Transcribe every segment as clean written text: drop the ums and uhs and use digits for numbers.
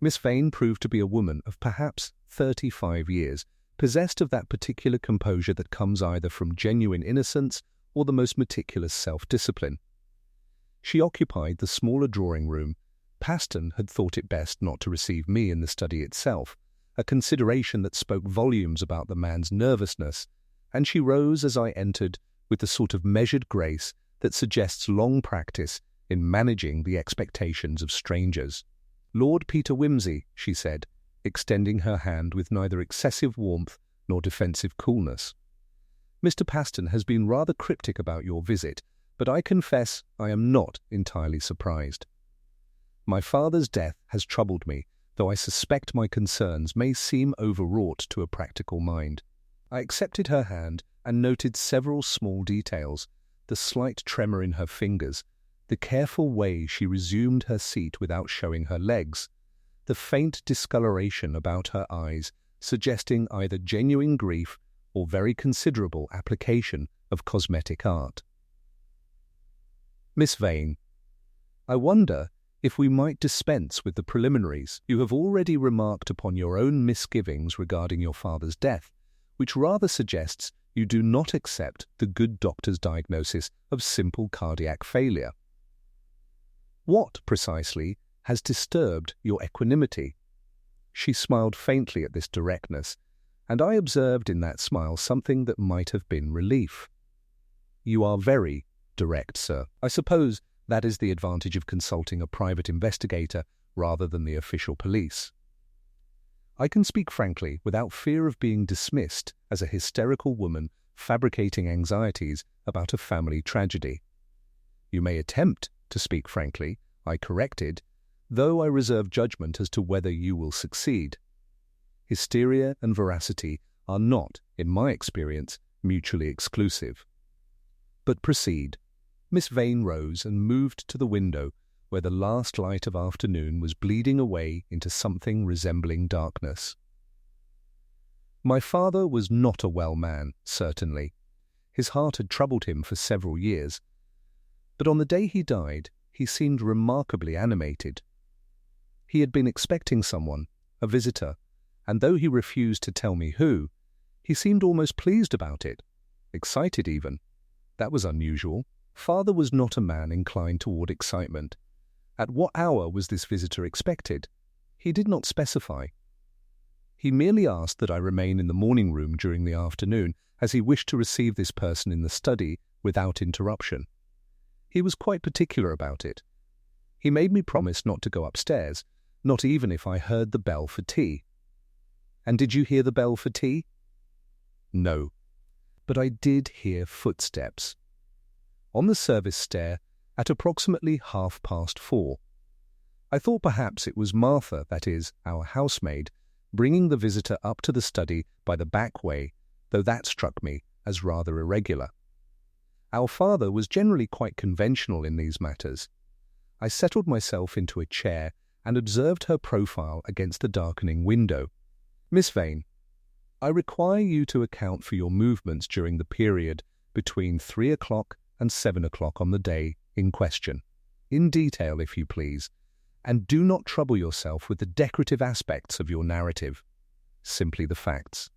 Miss Vane proved to be a woman of perhaps 35 years, possessed of that particular composure that comes either from genuine innocence or the most meticulous self-discipline. She occupied the smaller drawing room. Paston had thought it best not to receive me in the study itself, a consideration that spoke volumes about the man's nervousness, and she rose as I entered with the sort of measured grace that suggests long practice in managing the expectations of strangers. "Lord Peter Wimsey," she said, extending her hand with neither excessive warmth nor defensive coolness. "Mr. Paston has been rather cryptic about your visit, but I confess I am not entirely surprised. My father's death has troubled me, though I suspect my concerns may seem overwrought to a practical mind." I accepted her hand and noted several small details, the slight tremor in her fingers, the careful way she resumed her seat without showing her legs, the faint discoloration about her eyes suggesting either genuine grief or very considerable application of cosmetic art. "Miss Vane, I wonder if we might dispense with the preliminaries. You have already remarked upon your own misgivings regarding your father's death, which rather suggests you do not accept the good doctor's diagnosis of simple cardiac failure. What, precisely, has disturbed your equanimity?" She smiled faintly at this directness, and I observed in that smile something that might have been relief. "You are very direct, sir. I suppose that is the advantage of consulting a private investigator rather than the official police. I can speak frankly without fear of being dismissed as a hysterical woman fabricating anxieties about a family tragedy. You may attempt to speak frankly," I corrected, "though I reserve judgment as to whether you will succeed. Hysteria and veracity are not, in my experience, mutually exclusive. But proceed." Miss Vane rose and moved to the window where the last light of afternoon was bleeding away into something resembling darkness. "My father was not a well man, certainly. His heart had troubled him for several years. But on the day he died, he seemed remarkably animated. He had been expecting someone, a visitor, and though he refused to tell me who, he seemed almost pleased about it, excited even. That was unusual. Father was not a man inclined toward excitement. At what hour was this visitor expected? He did not specify. He merely asked that I remain in the morning room during the afternoon, as he wished to receive this person in the study without interruption. He was quite particular about it. He made me promise not to go upstairs, not even if I heard the bell for tea. And did you hear the bell for tea? No, but I did hear footsteps. On the service stair at approximately 4:30. I thought perhaps it was Martha, that is, our housemaid, bringing the visitor up to the study by the back way, though that struck me as rather irregular. Our father was generally quite conventional in these matters. I settled myself into a chair and observed her profile against the darkening window. "Miss Vane, I require you to account for your movements during the period between 3 o'clock and 7 o'clock on the day in question, in detail if you please, and do not trouble yourself with the decorative aspects of your narrative, simply the facts."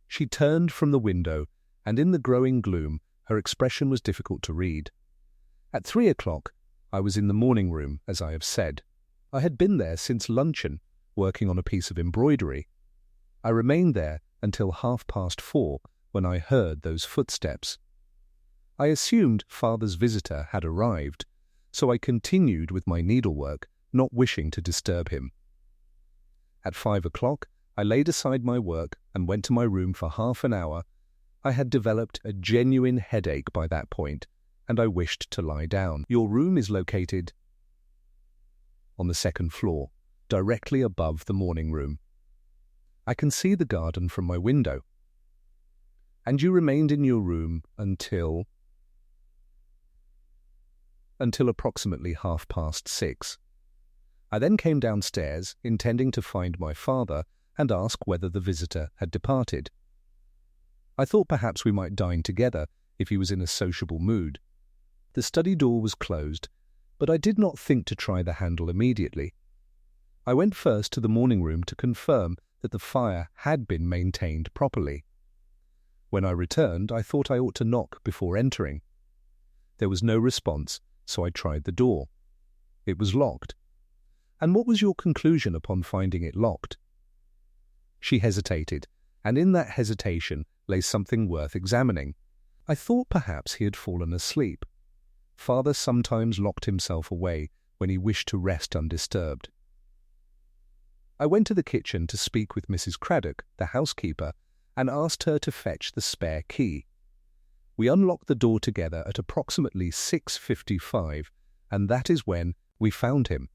She turned from the window, and in the growing gloom her expression was difficult to read. At 3 o'clock I was in the morning room, as I have said. I had been there since luncheon, working on a piece of embroidery. I remained there until 4:30, when I heard those footsteps. I assumed Father's visitor had arrived, so I continued with my needlework, not wishing to disturb him. At 5 o'clock, I laid aside my work and went to my room for half an hour. I had developed a genuine headache by that point, and I wished to lie down. Your room is located on the second floor, directly above the morning room. I can see the garden from my window. And you remained in your room until approximately 6:30. I then came downstairs, intending to find my father and ask whether the visitor had departed. I thought perhaps we might dine together if he was in a sociable mood. The study door was closed, but I did not think to try the handle immediately. I went first to the morning room to confirm that the fire had been maintained properly. When I returned, I thought I ought to knock before entering. There was no response, so I tried the door. It was locked. And what was your conclusion upon finding it locked? She hesitated, and in that hesitation lay something worth examining. I thought perhaps he had fallen asleep. Father sometimes locked himself away when he wished to rest undisturbed. I went to the kitchen to speak with Mrs. Craddock, the housekeeper, and asked her to fetch the spare key. We unlocked the door together at approximately 6:55, and that is when we found him.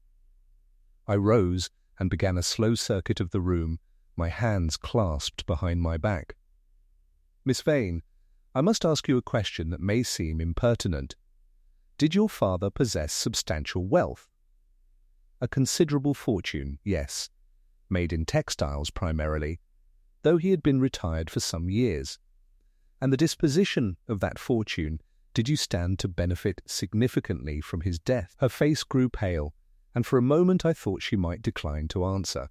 I rose and began a slow circuit of the room, my hands clasped behind my back. Miss Vane, I must ask you a question that may seem impertinent. Did your father possess substantial wealth? A considerable fortune, yes, made in textiles primarily, though he had been retired for some years. And the disposition of that fortune, did you stand to benefit significantly from his death? Her face grew pale, and for a moment I thought she might decline to answer.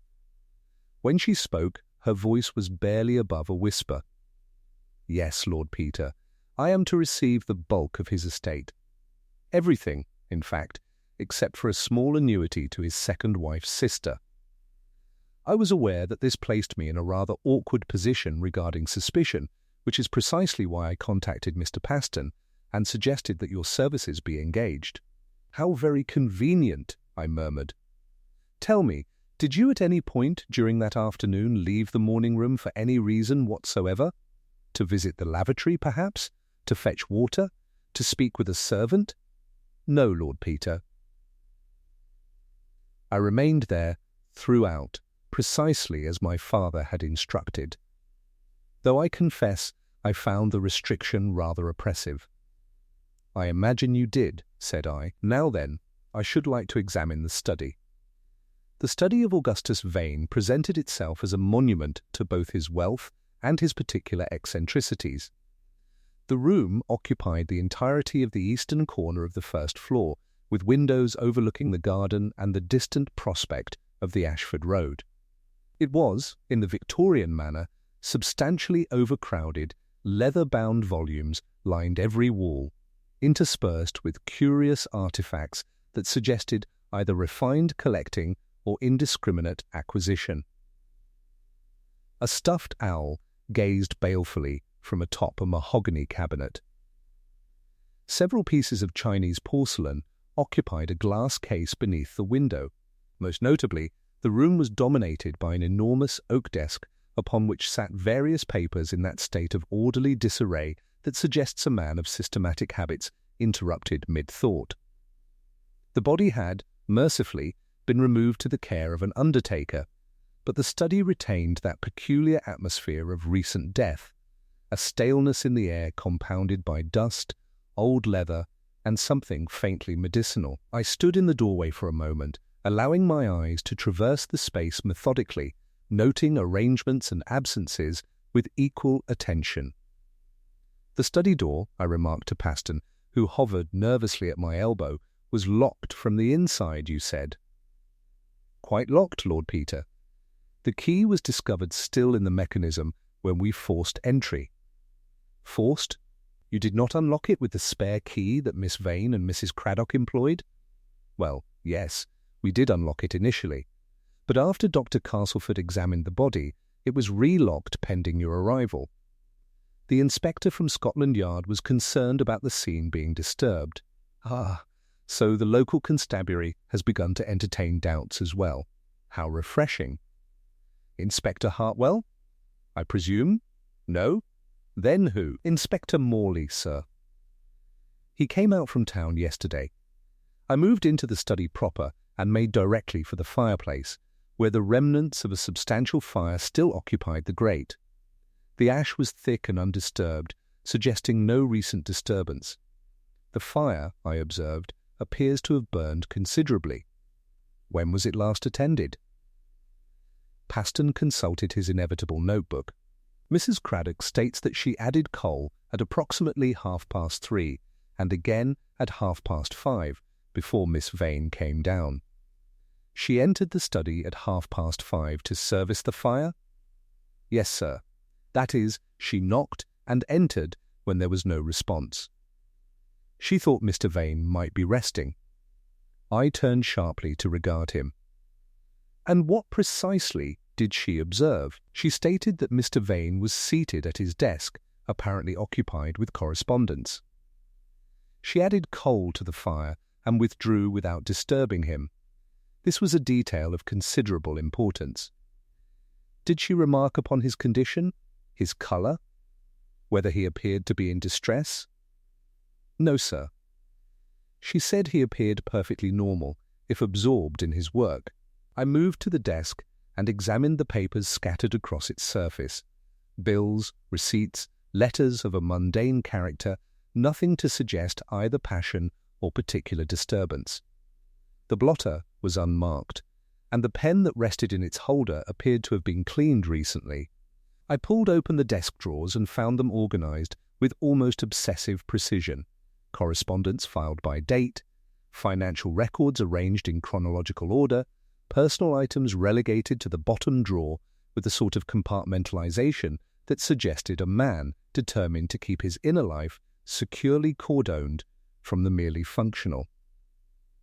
When she spoke, her voice was barely above a whisper. Yes, Lord Peter, I am to receive the bulk of his estate. Everything, in fact, except for a small annuity to his second wife's sister. I was aware that this placed me in a rather awkward position regarding suspicion, which is precisely why I contacted Mr. Paston and suggested that your services be engaged. How very convenient, I murmured. Tell me, did you at any point during that afternoon leave the morning room for any reason whatsoever? To visit the lavatory, perhaps? To fetch water? To speak with a servant? No, Lord Peter. I remained there throughout, precisely as my father had instructed. Though I confess I found the restriction rather oppressive. I imagine you did, said I. Now then, I should like to examine the study. The study of Augustus Vane presented itself as a monument to both his wealth and his particular eccentricities. The room occupied the entirety of the eastern corner of the first floor, with windows overlooking the garden and the distant prospect of the Ashford Road. It was, in the Victorian manner, substantially overcrowded, leather-bound volumes lined every wall, interspersed with curious artifacts that suggested either refined collecting or indiscriminate acquisition. A stuffed owl gazed balefully from atop a mahogany cabinet. Several pieces of Chinese porcelain occupied a glass case beneath the window. Most notably, the room was dominated by an enormous oak desk upon which sat various papers in that state of orderly disarray that suggests a man of systematic habits interrupted mid-thought. The body had, mercifully, been removed to the care of an undertaker, but the study retained that peculiar atmosphere of recent death, a staleness in the air compounded by dust, old leather, and something faintly medicinal. I stood in the doorway for a moment, allowing my eyes to traverse the space methodically, noting arrangements and absences with equal attention. The study door, I remarked to Paston, who hovered nervously at my elbow, was locked from the inside, you said. Quite locked, Lord Peter. The key was discovered still in the mechanism when we forced entry. Forced? You did not unlock it with the spare key that Miss Vane and Mrs. Craddock employed? Well, yes, we did unlock it initially, but after Dr. Castleford examined the body, it was relocked pending your arrival. The inspector from Scotland Yard was concerned about the scene being disturbed. Ah, so the local constabulary has begun to entertain doubts as well. How refreshing. Inspector Hartwell? I presume? No? Then who? Inspector Morley, sir. He came out from town yesterday. I moved into the study proper and made directly for the fireplace, where the remnants of a substantial fire still occupied the grate. The ash was thick and undisturbed, suggesting no recent disturbance. The fire, I observed, appears to have burned considerably. When was it last attended? Paston consulted his inevitable notebook. Mrs. Craddock states that she added coal at approximately 3:30 and again at 5:30 before Miss Vane came down. She entered the study at 5:30 to service the fire? Yes, sir. That is, she knocked and entered when there was no response. She thought Mr. Vane might be resting. I turned sharply to regard him. And what precisely did she observe? She stated that Mr. Vane was seated at his desk, apparently occupied with correspondence. She added coal to the fire and withdrew without disturbing him. This was a detail of considerable importance. Did she remark upon his condition, his colour, whether he appeared to be in distress? No, sir. She said he appeared perfectly normal, if absorbed in his work. I moved to the desk and examined the papers scattered across its surface. Bills, receipts, letters of a mundane character, nothing to suggest either passion or particular disturbance. The blotter was unmarked, and the pen that rested in its holder appeared to have been cleaned recently. I pulled open the desk drawers and found them organized with almost obsessive precision. Correspondence filed by date, financial records arranged in chronological order, personal items relegated to the bottom drawer with a sort of compartmentalization that suggested a man determined to keep his inner life securely cordoned from the merely functional.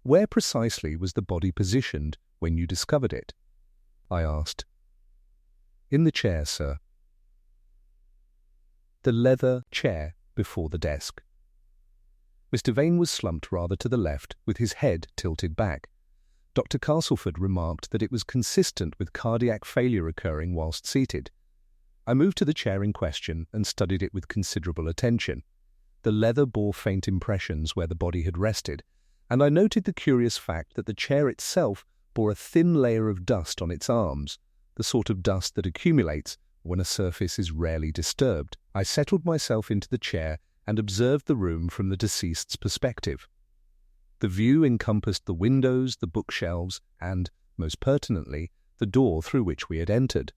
Where precisely was the body positioned when you discovered it? I asked. In the chair, sir. The leather chair before the desk. Mr. Vane was slumped rather to the left, with his head tilted back. Dr. Castleford remarked that it was consistent with cardiac failure occurring whilst seated. I moved to the chair in question and studied it with considerable attention. The leather bore faint impressions where the body had rested, and I noted the curious fact that the chair itself bore a thin layer of dust on its arms, the sort of dust that accumulates when a surface is rarely disturbed. I settled myself into the chair and observed the room from the deceased's perspective. The view encompassed the windows, the bookshelves, and, most pertinently, the door through which we had entered.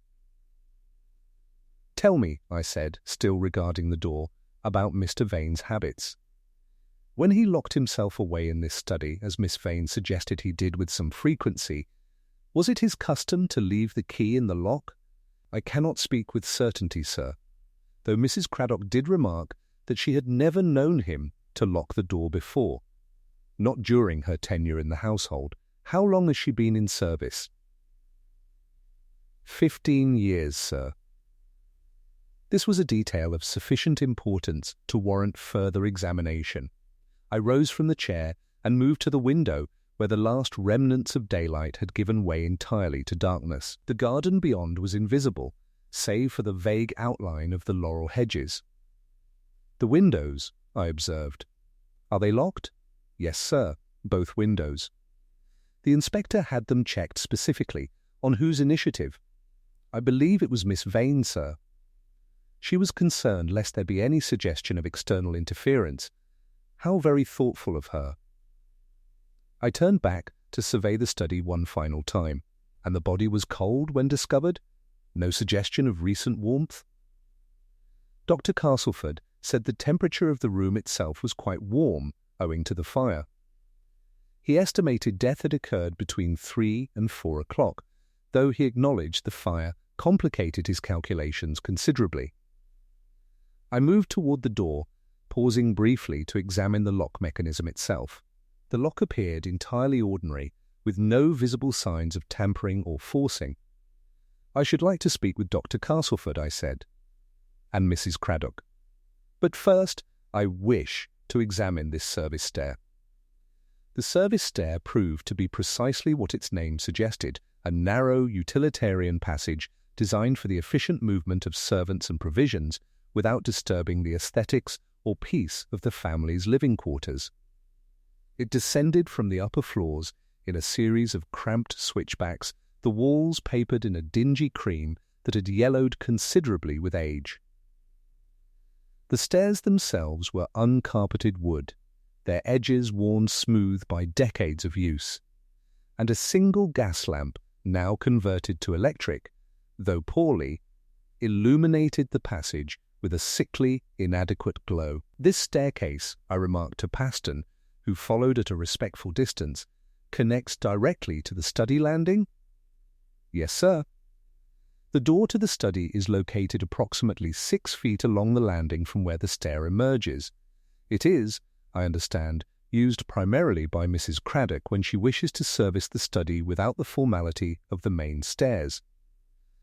"Tell me," I said, still regarding the door, "about Mr. Vane's habits. When he locked himself away in this study, as Miss Vane suggested he did with some frequency, was it his custom to leave the key in the lock? I cannot speak with certainty, sir, though Mrs. Craddock did remark that she had never known him to lock the door before. Not during her tenure in the household. How long has she been in service?" 15 years, sir. This was a detail of sufficient importance to warrant further examination. I rose from the chair and moved to the window where the last remnants of daylight had given way entirely to darkness. The garden beyond was invisible, save for the vague outline of the laurel hedges. "The windows," I observed. "Are they locked?" "Yes, sir, both windows." The inspector had them checked specifically. On whose initiative? "I believe it was Miss Vane, sir. She was concerned lest there be any suggestion of external interference. How very thoughtful of her." I turned back to survey the study one final time. And the body was cold when discovered? No suggestion of recent warmth? Dr. Castleford said the temperature of the room itself was quite warm, owing to the fire. He estimated death had occurred between 3 and 4 o'clock, though he acknowledged the fire complicated his calculations considerably. I moved toward the door, pausing briefly to examine the lock mechanism itself. The lock appeared entirely ordinary, with no visible signs of tampering or forcing. "I should like to speak with Dr. Castleford," I said, "and Mrs. Craddock. But first, I wish to examine this service stair." The service stair proved to be precisely what its name suggested, a narrow, utilitarian passage designed for the efficient movement of servants and provisions without disturbing the aesthetics or peace of the family's living quarters. It descended from the upper floors in a series of cramped switchbacks, the walls papered in a dingy cream that had yellowed considerably with age. The stairs themselves were uncarpeted wood, their edges worn smooth by decades of use, and a single gas lamp, now converted to electric, though poorly, illuminated the passage with a sickly, inadequate glow. "This staircase," I remarked to Paston, who followed at a respectful distance, connects directly to the study landing? Yes, sir. The door to the study is located approximately 6 feet along the landing from where the stair emerges. It is, I understand, used primarily by Mrs. Craddock when she wishes to service the study without the formality of the main stairs.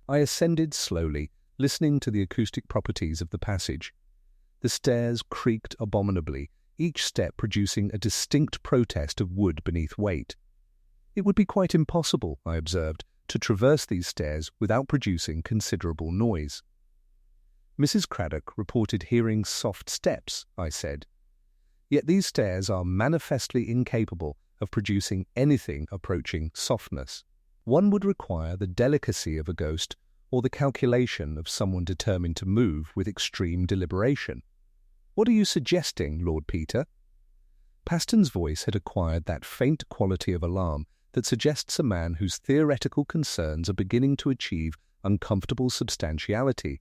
I ascended slowly, listening to the acoustic properties of the passage. The stairs creaked abominably, each step producing a distinct protest of wood beneath weight. It would be quite impossible, I observed, to traverse these stairs without producing considerable noise. Mrs. Craddock reported hearing soft steps, I said. Yet these stairs are manifestly incapable of producing anything approaching softness. One would require the delicacy of a ghost or the calculation of someone determined to move with extreme deliberation. What are you suggesting, Lord Peter? Paston's voice had acquired that faint quality of alarm that suggests a man whose theoretical concerns are beginning to achieve uncomfortable substantiality.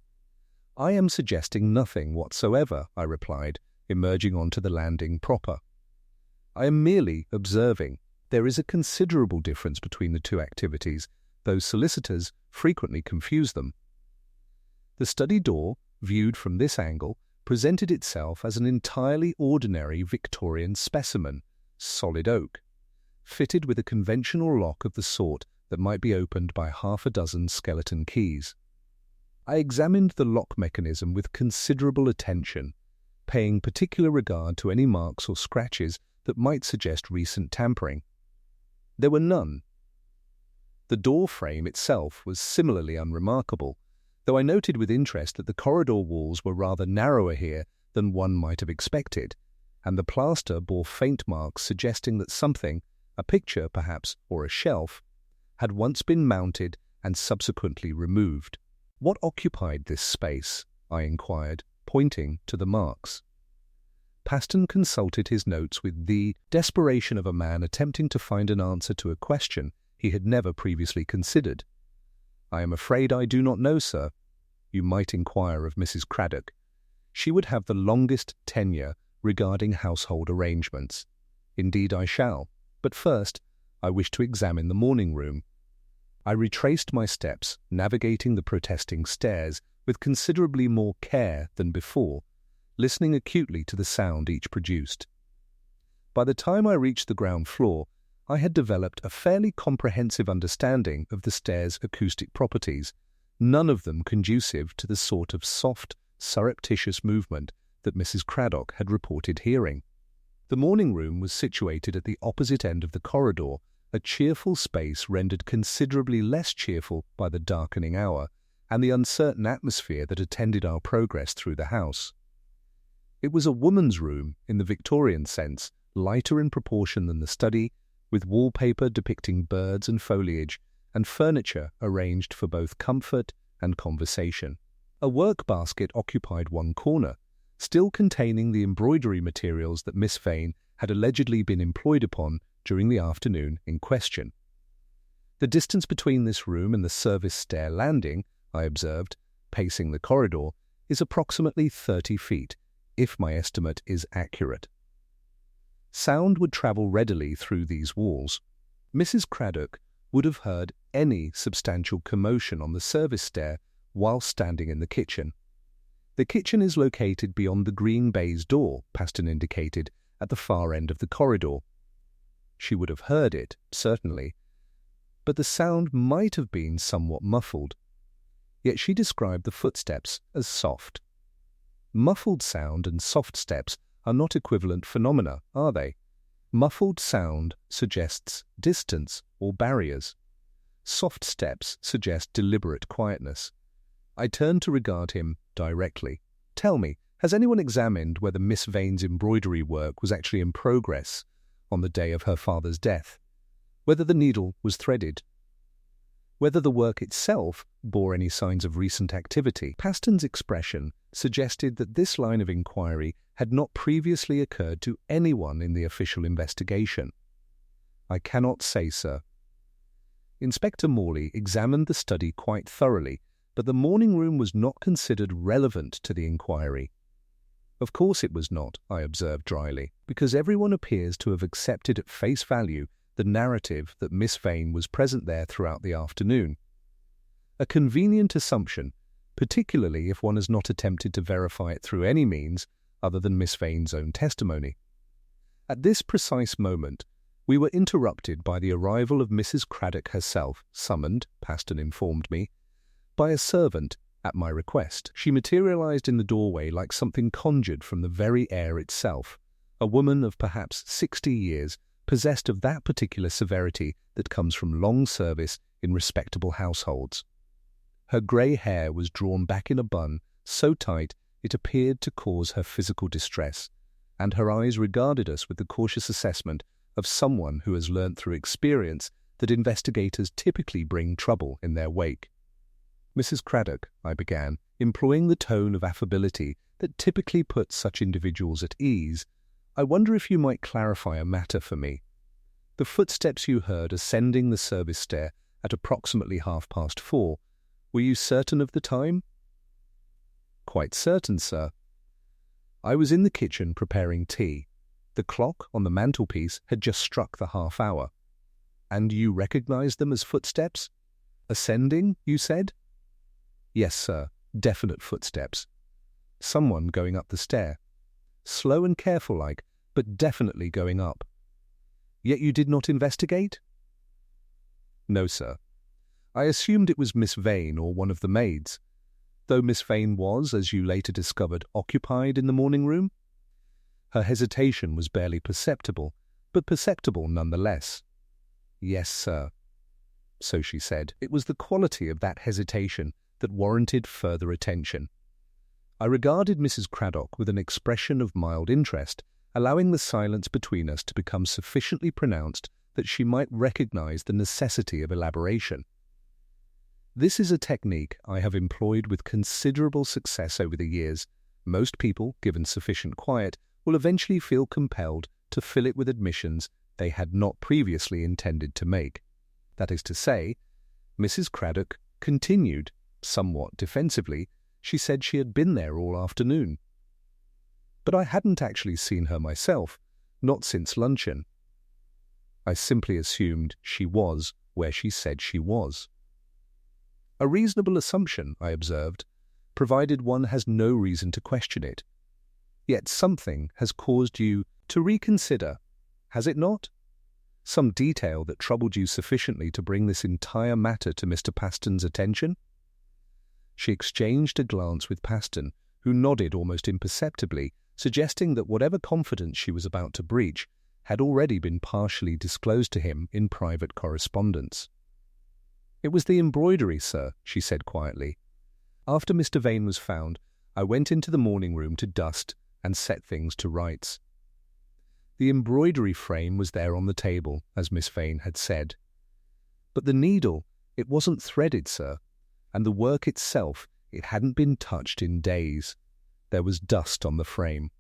I am suggesting nothing whatsoever, I replied, emerging onto the landing proper. I am merely observing. There is a considerable difference between the two activities, though solicitors frequently confuse them. The study door, viewed from this angle, presented itself as an entirely ordinary Victorian specimen, solid oak, fitted with a conventional lock of the sort that might be opened by half a dozen skeleton keys. I examined the lock mechanism with considerable attention, paying particular regard to any marks or scratches that might suggest recent tampering. There were none. The door frame itself was similarly unremarkable, though I noted with interest that the corridor walls were rather narrower here than one might have expected, and the plaster bore faint marks suggesting that something, a picture perhaps, or a shelf, had once been mounted and subsequently removed. What occupied this space? I inquired, pointing to the marks. Paston consulted his notes with the desperation of a man attempting to find an answer to a question he had never previously considered. I am afraid I do not know, sir. You might inquire of Mrs. Craddock. She would have the longest tenure regarding household arrangements. Indeed I shall, but first I wish to examine the morning room. I retraced my steps, navigating the protesting stairs with considerably more care than before, listening acutely to the sound each produced. By the time I reached the ground floor, I had developed a fairly comprehensive understanding of the stairs' acoustic properties, none of them conducive to the sort of soft, surreptitious movement that Mrs. Craddock had reported hearing. The morning room was situated at the opposite end of the corridor, a cheerful space rendered considerably less cheerful by the darkening hour and the uncertain atmosphere that attended our progress through the house. It was a woman's room in the Victorian sense, lighter in proportion than the study, with wallpaper depicting birds and foliage, and furniture arranged for both comfort and conversation. A work basket occupied one corner, still containing the embroidery materials that Miss Vane had allegedly been employed upon during the afternoon in question. The distance between this room and the service stair landing, I observed, pacing the corridor, is approximately 30 feet, if my estimate is accurate. Sound would travel readily through these walls. Mrs. Craddock would have heard any substantial commotion on the service stair while standing in the kitchen. The kitchen is located beyond the green baize door, Paston indicated, at the far end of the corridor. She would have heard it, certainly, but the sound might have been somewhat muffled. Yet she described the footsteps as soft. Muffled sound and soft steps are not equivalent phenomena, are they? Muffled sound suggests distance or barriers. Soft steps suggest deliberate quietness. I turned to regard him directly. Tell me, has anyone examined whether Miss Vane's embroidery work was actually in progress on the day of her father's death? Whether the needle was threaded? Whether the work itself bore any signs of recent activity? Paston's expression suggested that this line of inquiry had not previously occurred to anyone in the official investigation. I cannot say, sir. Inspector Morley examined the study quite thoroughly, but the morning room was not considered relevant to the inquiry. Of course it was not, I observed dryly, because everyone appears to have accepted at face value the narrative that Miss Vane was present there throughout the afternoon. A convenient assumption, particularly if one has not attempted to verify it through any means other than Miss Vane's own testimony. At this precise moment, we were interrupted by the arrival of Mrs. Craddock herself, summoned, Paston informed me, by a servant at my request. She materialized in the doorway like something conjured from the very air itself, a woman of perhaps 60 years, possessed of that particular severity that comes from long service in respectable households. Her grey hair was drawn back in a bun so tight it appeared to cause her physical distress, and her eyes regarded us with the cautious assessment of someone who has learnt through experience that investigators typically bring trouble in their wake. "Mrs. Craddock," I began, employing the tone of affability that typically puts such individuals at ease, "I wonder if you might clarify a matter for me. The footsteps you heard ascending the service stair at approximately 4:30, were you certain of the time?" "Quite certain, sir. I was in the kitchen preparing tea. The clock on the mantelpiece had just struck the half-hour. And you recognized them as footsteps? Ascending, you said?" "Yes, sir. Definite footsteps. Someone going up the stair. Slow and careful-like, but definitely going up. Yet you did not investigate?" "No, sir. I assumed it was Miss Vane or one of the maids, though Miss Vane was, as you later discovered, occupied in the morning room." Her hesitation was barely perceptible, but perceptible nonetheless. "Yes, sir." So she said. It was the quality of that hesitation that warranted further attention. I regarded Mrs. Craddock with an expression of mild interest, allowing the silence between us to become sufficiently pronounced that she might recognize the necessity of elaboration. This is a technique I have employed with considerable success over the years. Most people, given sufficient quiet, will eventually feel compelled to fill it with admissions they had not previously intended to make. That is to say, Mrs. Craddock continued, somewhat defensively. She said she had been there all afternoon. But I hadn't actually seen her myself, not since luncheon. I simply assumed she was where she said she was. A reasonable assumption, I observed, provided one has no reason to question it. Yet something has caused you to reconsider, has it not? Some detail that troubled you sufficiently to bring this entire matter to Mr. Paston's attention? She exchanged a glance with Paston, who nodded almost imperceptibly, suggesting that whatever confidence she was about to breach had already been partially disclosed to him in private correspondence. "It was the embroidery, sir," she said quietly. "After Mr. Vane was found, I went into the morning room to dust and set things to rights. The embroidery frame was there on the table, as Miss Vane had said. But the needle, it wasn't threaded, sir, and the work itself, it hadn't been touched in days. There was dust on the frame.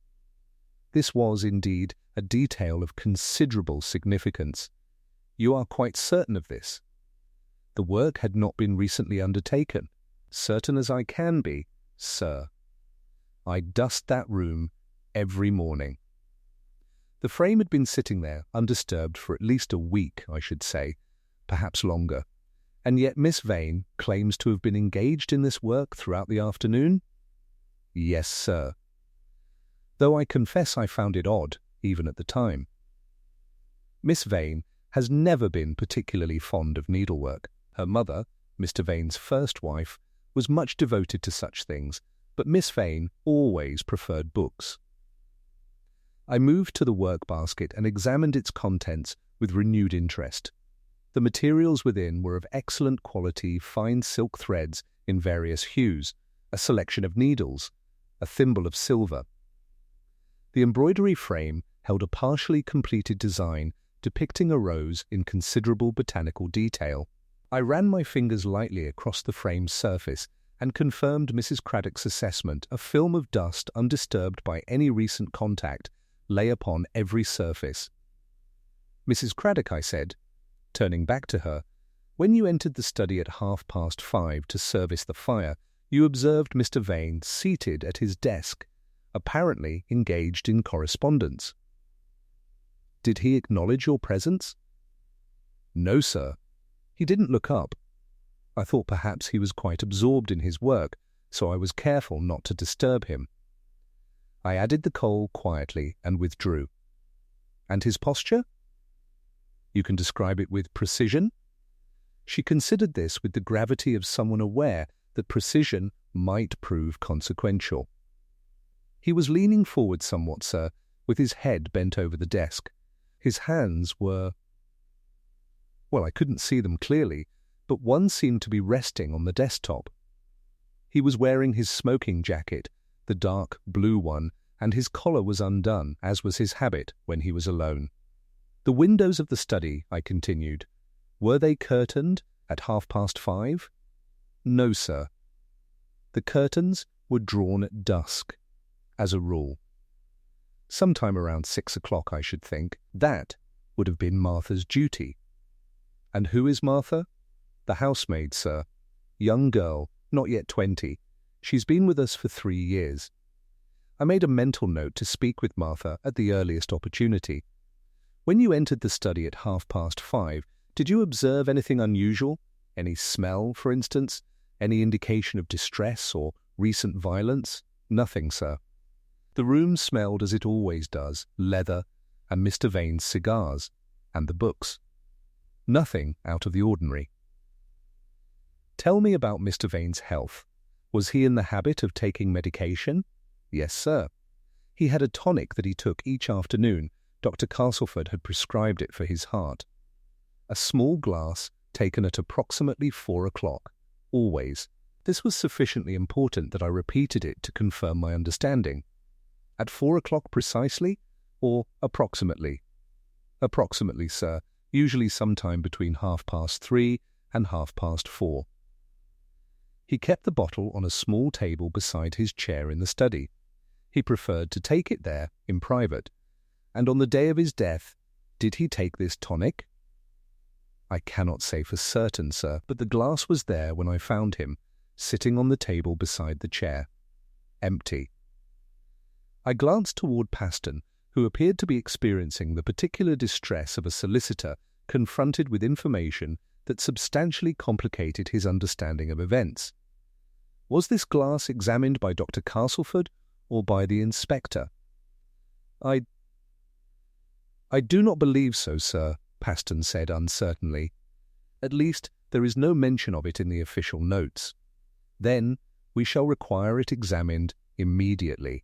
This was, indeed, a detail of considerable significance. You are quite certain of this?" "The work had not been recently undertaken. Certain as I can be, sir. I dust that room every morning." The frame had been sitting there, undisturbed, for at least a week, I should say, perhaps longer. And yet Miss Vane claims to have been engaged in this work throughout the afternoon? "Yes, sir." Though I confess I found it odd, even at the time. Miss Vane has never been particularly fond of needlework. Her mother, Mr. Vane's first wife, was much devoted to such things, but Miss Vane always preferred books. I moved to the work basket and examined its contents with renewed interest. The materials within were of excellent quality, fine silk threads in various hues, a selection of needles, a thimble of silver. The embroidery frame held a partially completed design depicting a rose in considerable botanical detail. I ran my fingers lightly across the frame's surface and confirmed Mrs. Craddock's assessment. A film of dust undisturbed by any recent contact lay upon every surface. "Mrs. Craddock," I said, turning back to her, "when you entered the study at 5:30 to service the fire, you observed Mr. Vane seated at his desk, apparently engaged in correspondence. Did he acknowledge your presence?" No, sir. He didn't look up. I thought perhaps he was quite absorbed in his work, so I was careful not to disturb him. I added the coal quietly and withdrew. And his posture? You can describe it with precision? She considered this with the gravity of someone aware that precision might prove consequential. He was leaning forward somewhat, sir, with his head bent over the desk. His hands were... Well, I couldn't see them clearly, but one seemed to be resting on the desktop. He was wearing his smoking jacket, the dark blue one, and his collar was undone, as was his habit when he was alone. The windows of the study, I continued, were they curtained at 5:30? No, sir. The curtains were drawn at dusk, as a rule. Sometime around 6 o'clock, I should think. That would have been Martha's duty. And who is Martha? The housemaid, sir. Young girl, not yet 20. She's been with us for 3 years. I made a mental note to speak with Martha at the earliest opportunity. When you entered the study at 5:30, did you observe anything unusual? Any smell, for instance? Any indication of distress or recent violence? Nothing, sir. The room smelled as it always does, leather and Mr. Vane's cigars, and the books. Nothing out of the ordinary. Tell me about Mr. Vane's health. Was he in the habit of taking medication? Yes, sir. He had a tonic that he took each afternoon. Dr. Castleford had prescribed it for his heart. A small glass taken at approximately 4 o'clock, always. This was sufficiently important that I repeated it to confirm my understanding. At 4 o'clock precisely, or approximately? Approximately, sir, usually sometime between 3:30 and 4:30. He kept the bottle on a small table beside his chair in the study. He preferred to take it there, in private. And on the day of his death, did he take this tonic? I cannot say for certain, sir, but the glass was there when I found him, sitting on the table beside the chair. Empty. I glanced toward Paston, who appeared to be experiencing the particular distress of a solicitor confronted with information that substantially complicated his understanding of events. Was this glass examined by Dr. Castleford or by the inspector? I do not believe so, sir, Paston said uncertainly. At least, there is no mention of it in the official notes. Then, we shall require it examined immediately.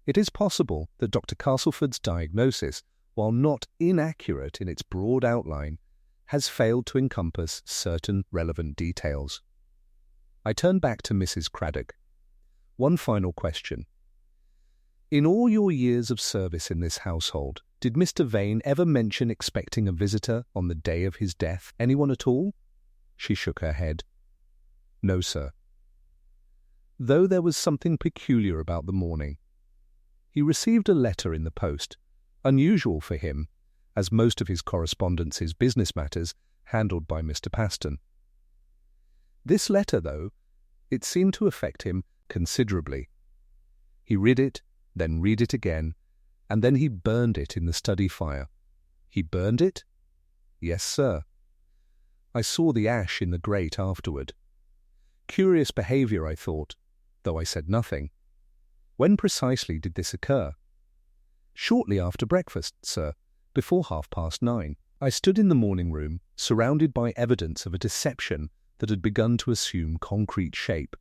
It is possible that Dr. Castleford's diagnosis, while not inaccurate in its broad outline, has failed to encompass certain relevant details. I turned back to Mrs. Craddock. One final question. In all your years of service in this household, did Mr. Vane ever mention expecting a visitor on the day of his death? Anyone at all? She shook her head. No, sir. Though there was something peculiar about the morning. He received a letter in the post, unusual for him, as most of his correspondence is business matters handled by Mr. Paston. This letter, though, it seemed to affect him considerably. He read it, then read it again, and then he burned it in the study fire. He burned it? Yes, sir. I saw the ash in the grate afterward. Curious behaviour, I thought, though I said nothing. When precisely did this occur? Shortly after breakfast, sir, before 9:30. I stood in the morning room, surrounded by evidence of a deception that had begun to assume concrete shape,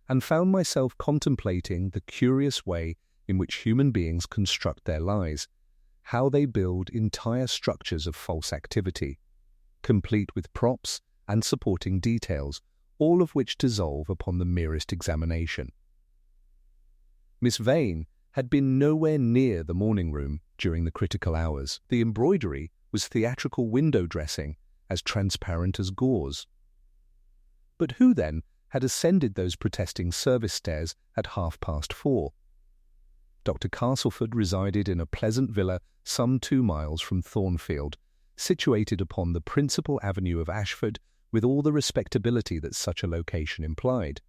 and found myself contemplating the curious way in which human beings construct their lies, how they build entire structures of false activity, complete with props and supporting details, all of which dissolve upon the merest examination. Miss Vane had been nowhere near the morning room during the critical hours. The embroidery was theatrical window dressing, as transparent as gauze. But who, then, had ascended those protesting service stairs at 4:30? Dr. Castleford resided in a pleasant villa some 2 miles from Thornfield, situated upon the principal avenue of Ashford, with all the respectability that such a location implied.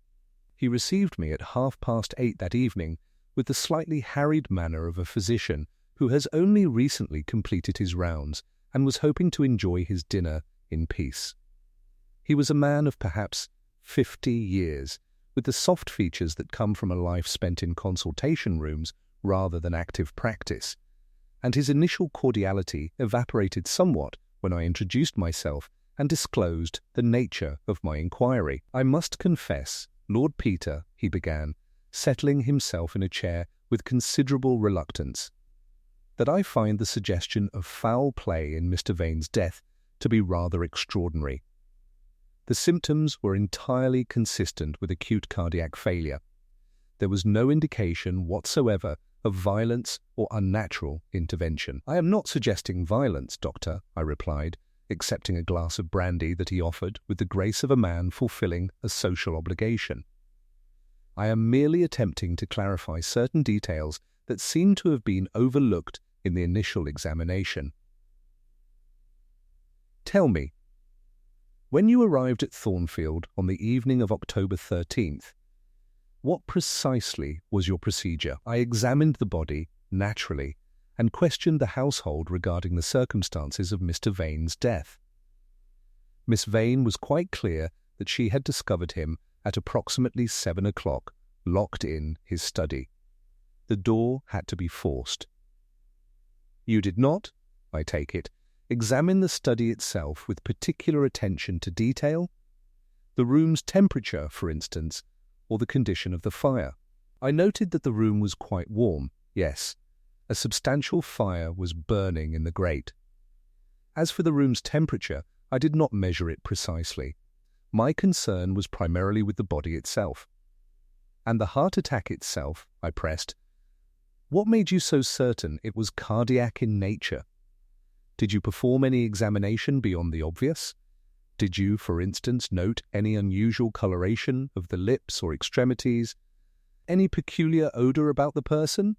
He received me at 8:30 that evening with the slightly harried manner of a physician who has only recently completed his rounds and was hoping to enjoy his dinner in peace. He was a man of perhaps 50 years, with the soft features that come from a life spent in consultation rooms rather than active practice, and his initial cordiality evaporated somewhat when I introduced myself and disclosed the nature of my inquiry. "I must confess, Lord Peter," he began, settling himself in a chair with considerable reluctance, "that I find the suggestion of foul play in Mr. Vane's death to be rather extraordinary. The symptoms were entirely consistent with acute cardiac failure. There was no indication whatsoever of violence or unnatural intervention." "I am not suggesting violence, Doctor," I replied, accepting a glass of brandy that he offered with the grace of a man fulfilling a social obligation. "I am merely attempting to clarify certain details that seem to have been overlooked in the initial examination. Tell me, when you arrived at Thornfield on the evening of October 13th, what precisely was your procedure?" I examined the body, naturally, and questioned the household regarding the circumstances of Mr. Vane's death. Miss Vane was quite clear that she had discovered him at approximately 7 o'clock, locked in his study. The door had to be forced. "You did not, I take it, examine the study itself with particular attention to detail? The room's temperature, for instance, or the condition of the fire?" "I noted that the room was quite warm, yes. A substantial fire was burning in the grate. As for the room's temperature, I did not measure it precisely. My concern was primarily with the body itself." "And the heart attack itself?" I pressed. "What made you so certain it was cardiac in nature? Did you perform any examination beyond the obvious? Did you, for instance, note any unusual coloration of the lips or extremities? Any peculiar odor about the person?"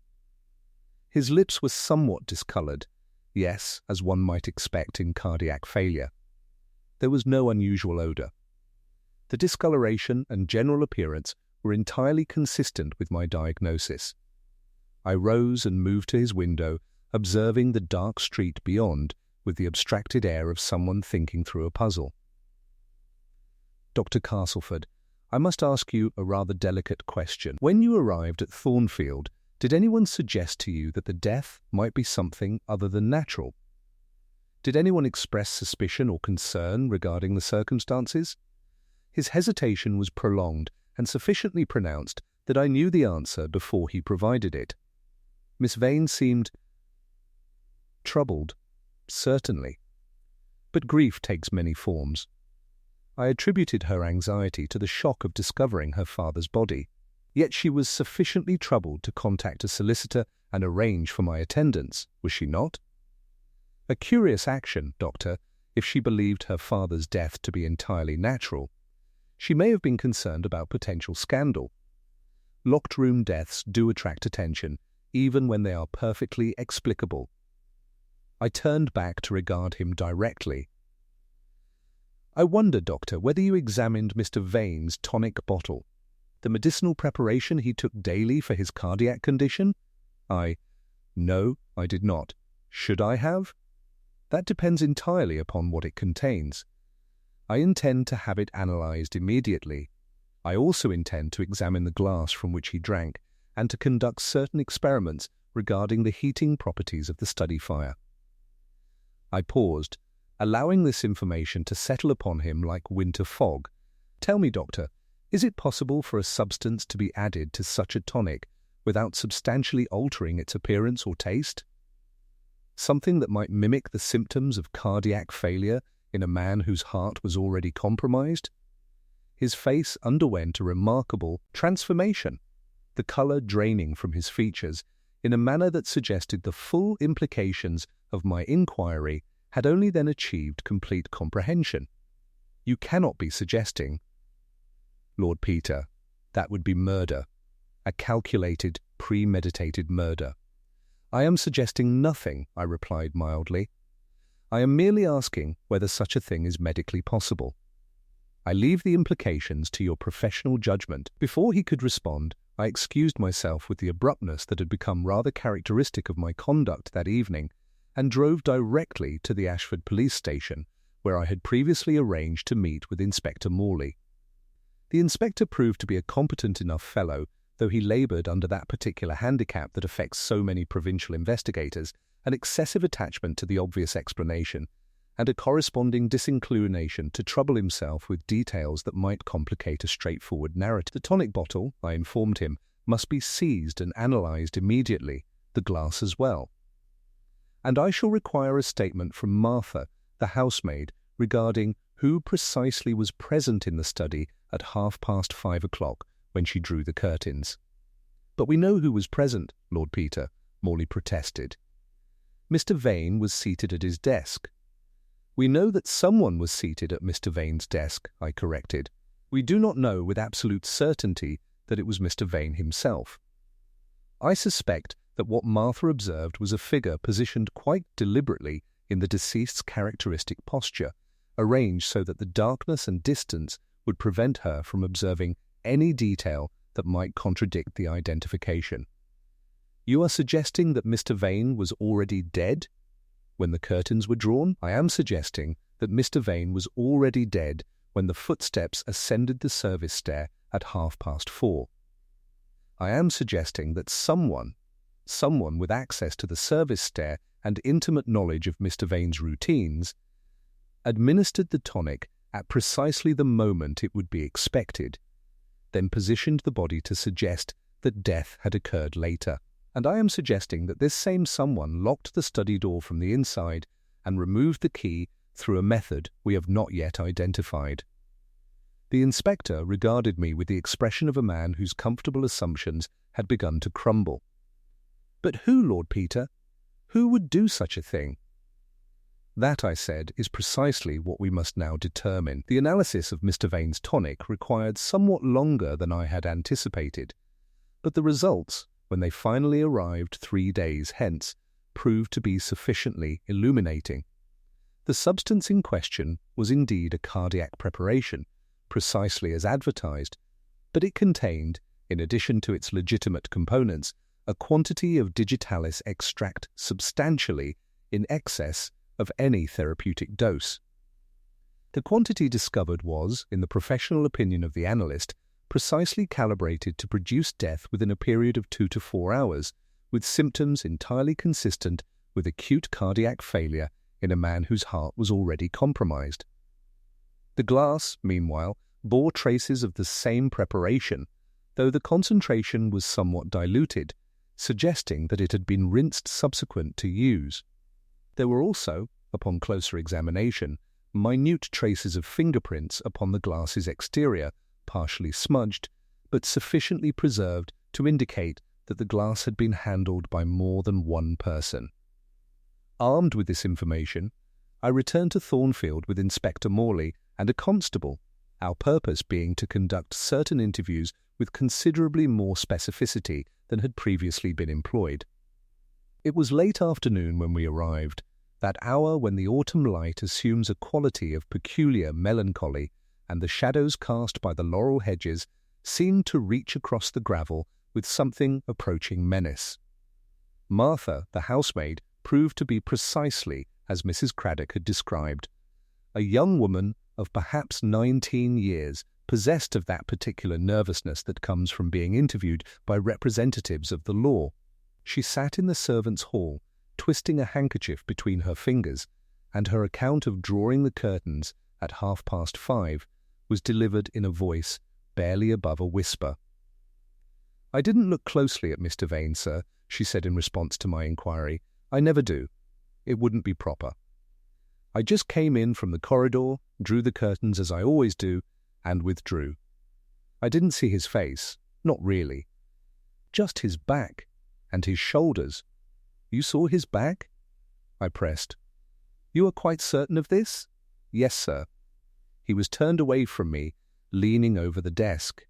"His lips were somewhat discolored, yes, as one might expect in cardiac failure. There was no unusual odor. The discoloration and general appearance were entirely consistent with my diagnosis." I rose and moved to his window, observing the dark street beyond with the abstracted air of someone thinking through a puzzle. "Dr. Castleford, I must ask you a rather delicate question. When you arrived at Thornfield, did anyone suggest to you that the death might be something other than natural? Did anyone express suspicion or concern regarding the circumstances?" His hesitation was prolonged and sufficiently pronounced that I knew the answer before he provided it. Miss Vane seemed troubled, certainly. But grief takes many forms. I attributed her anxiety to the shock of discovering her father's body. Yet she was sufficiently troubled to contact a solicitor and arrange for my attendance, was she not? A curious action, Doctor, if she believed her father's death to be entirely natural. She may have been concerned about potential scandal. Locked-room deaths do attract attention, even when they are perfectly explicable. I turned back to regard him directly. "I wonder, Doctor, whether you examined Mr. Vane's tonic bottle, the medicinal preparation he took daily for his cardiac condition?" No, I did not. Should I have? That depends entirely upon what it contains. I intend to have it analyzed immediately. I also intend to examine the glass from which he drank and to conduct certain experiments regarding the heating properties of the study fire. I paused, allowing this information to settle upon him like winter fog. "Tell me, Doctor, is it possible for a substance to be added to such a tonic without substantially altering its appearance or taste? Something that might mimic the symptoms of cardiac failure in a man whose heart was already compromised?" His face underwent a remarkable transformation, the color draining from his features in a manner that suggested the full implications of my inquiry had only then achieved complete comprehension. "You cannot be suggesting—" "Lord Peter, that would be murder, a calculated, premeditated murder." "I am suggesting nothing," I replied mildly. "I am merely asking whether such a thing is medically possible. I leave the implications to your professional judgment." Before he could respond, I excused myself with the abruptness that had become rather characteristic of my conduct that evening, and drove directly to the Ashford police station, where I had previously arranged to meet with Inspector Morley. The inspector proved to be a competent enough fellow, though he laboured under that particular handicap that affects so many provincial investigators, an excessive attachment to the obvious explanation, and a corresponding disinclination to trouble himself with details that might complicate a straightforward narrative. The tonic bottle, I informed him, must be seized and analysed immediately, the glass as well. And I shall require a statement from Martha, the housemaid, regarding who precisely was present in the study at 5:30 when she drew the curtains. But we know who was present, Lord Peter, Morley protested. Mr. Vane was seated at his desk. We know that someone was seated at Mr. Vane's desk, I corrected. We do not know with absolute certainty that it was Mr. Vane himself. I suspect that what Martha observed was a figure positioned quite deliberately in the deceased's characteristic posture, arranged so that the darkness and distance would prevent her from observing any detail that might contradict the identification. You are suggesting that Mr. Vane was already dead when the curtains were drawn? I am suggesting that Mr. Vane was already dead when the footsteps ascended the service stair at 4:30. I am suggesting that someone with access to the service stair and intimate knowledge of Mr. Vane's routines, administered the tonic at precisely the moment it would be expected, then positioned the body to suggest that death had occurred later. And I am suggesting that this same someone locked the study door from the inside and removed the key through a method we have not yet identified. The inspector regarded me with the expression of a man whose comfortable assumptions had begun to crumble. But who, Lord Peter? Who would do such a thing? That, I said, is precisely what we must now determine. The analysis of Mr. Vane's tonic required somewhat longer than I had anticipated, but the results, when they finally arrived 3 days hence, proved to be sufficiently illuminating. The substance in question was indeed a cardiac preparation, precisely as advertised, but it contained, in addition to its legitimate components, a quantity of digitalis extract substantially in excess of any therapeutic dose. The quantity discovered was, in the professional opinion of the analyst, precisely calibrated to produce death within a period of 2 to 4 hours, with symptoms entirely consistent with acute cardiac failure in a man whose heart was already compromised. The glass, meanwhile, bore traces of the same preparation, though the concentration was somewhat diluted, suggesting that it had been rinsed subsequent to use. There were also, upon closer examination, minute traces of fingerprints upon the glass's exterior, partially smudged, but sufficiently preserved to indicate that the glass had been handled by more than one person. Armed with this information, I returned to Thornfield with Inspector Morley and a constable, our purpose being to conduct certain interviews with considerably more specificity than had previously been employed. It was late afternoon when we arrived, that hour when the autumn light assumes a quality of peculiar melancholy, and the shadows cast by the laurel hedges seemed to reach across the gravel with something approaching menace. Martha, the housemaid, proved to be precisely as Mrs. Craddock had described, a young woman of perhaps 19 years, possessed of that particular nervousness that comes from being interviewed by representatives of the law. She sat in the servants' hall, twisting a handkerchief between her fingers, and her account of drawing the curtains at 5:30 was delivered in a voice barely above a whisper. "I didn't look closely at Mr. Vane, sir," she said in response to my inquiry. "I never do. It wouldn't be proper. I just came in from the corridor, drew the curtains as I always do, and withdrew. I didn't see his face, not really. Just his back, and his shoulders." "You saw his back?" I pressed. "You are quite certain of this?" "Yes, sir. He was turned away from me, leaning over the desk."